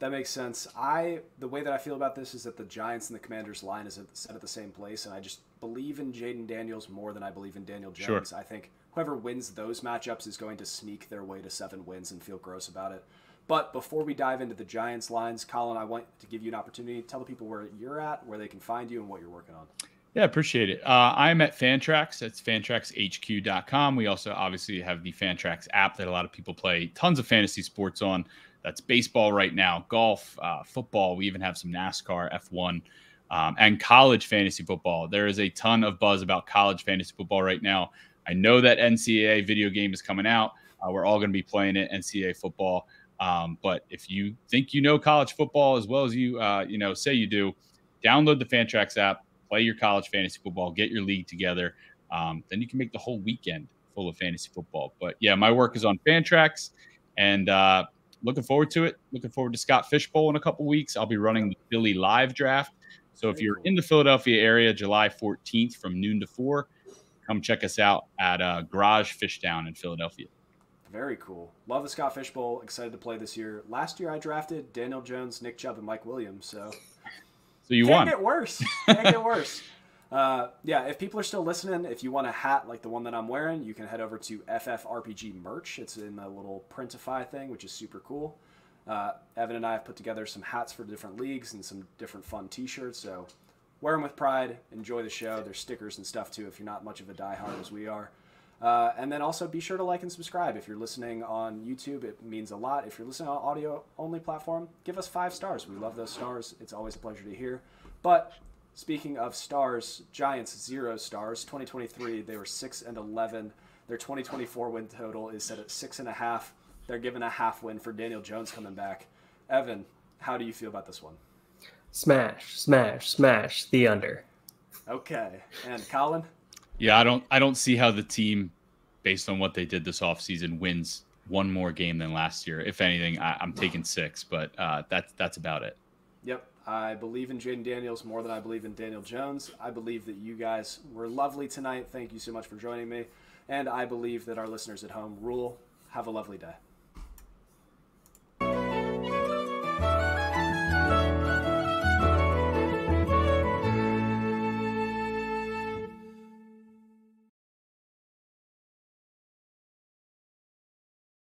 That makes sense. The way that I feel about this is that the Giants and the Commanders line is set at the same place, and I just believe in Jaden Daniels more than I believe in Daniel Jones. Sure. I think whoever wins those matchups is going to sneak their way to 7 wins and feel gross about it. But before we dive into the Giants lines, Colin, I want to give you an opportunity to tell the people where you're at, where they can find you, and what you're working on. Yeah, appreciate it. I'm at Fantrax. That's fantraxhq.com. We also obviously have the Fantrax app that a lot of people play tons of fantasy sports on. That's baseball right now, golf, football. We even have some NASCAR, F1, and college fantasy football. There is a ton of buzz about college fantasy football right now. I know that NCAA video game is coming out. We're all going to be playing it, NCAA football. But if you think you know college football as well as you say you do, download the Fantrax app, play your college fantasy football, get your league together. Then you can make the whole weekend full of fantasy football. But yeah, my work is on Fantrax, and looking forward to it. Looking forward to Scott Fishbowl in a couple weeks. I'll be running the Philly live draft. So if you're in the Philadelphia area, July 14th from noon to 4, come check us out at Garage Fishdown in Philadelphia. Very cool. Love the Scott Fishbowl. Excited to play this year. Last year I drafted Daniel Jones, Nick Chubb, and Mike Williams. So you won. Can't get worse. Can't get worse. Yeah, if people are still listening, if you want a hat like the one that I'm wearing, you can head over to FFRPG merch. It's in the little Printify thing, which is super cool. Evan and I have put together some hats for different leagues and some different fun t-shirts. So wear them with pride. Enjoy the show. There's stickers and stuff too if you're not much of a diehard as we are. And then also be sure to like and subscribe. If you're listening on YouTube, it means a lot. If you're listening on audio-only platform, give us 5 stars. We love those stars. It's always a pleasure to hear. But speaking of stars, Giants 0 stars. 2023, they were 6-11. Their 2024 win total is set at 6.5. They're given a half win for Daniel Jones coming back. Evan, how do you feel about this one? Smash, smash, smash the under. Okay. And Colin? Yeah, I don't see how the team, based on what they did this offseason, wins one more game than last year. If anything, I'm taking 6, but that's about it. Yep. I believe in Jaden Daniels more than I believe in Daniel Jones. I believe that you guys were lovely tonight. Thank you so much for joining me. And I believe that our listeners at home rule. Have a lovely day.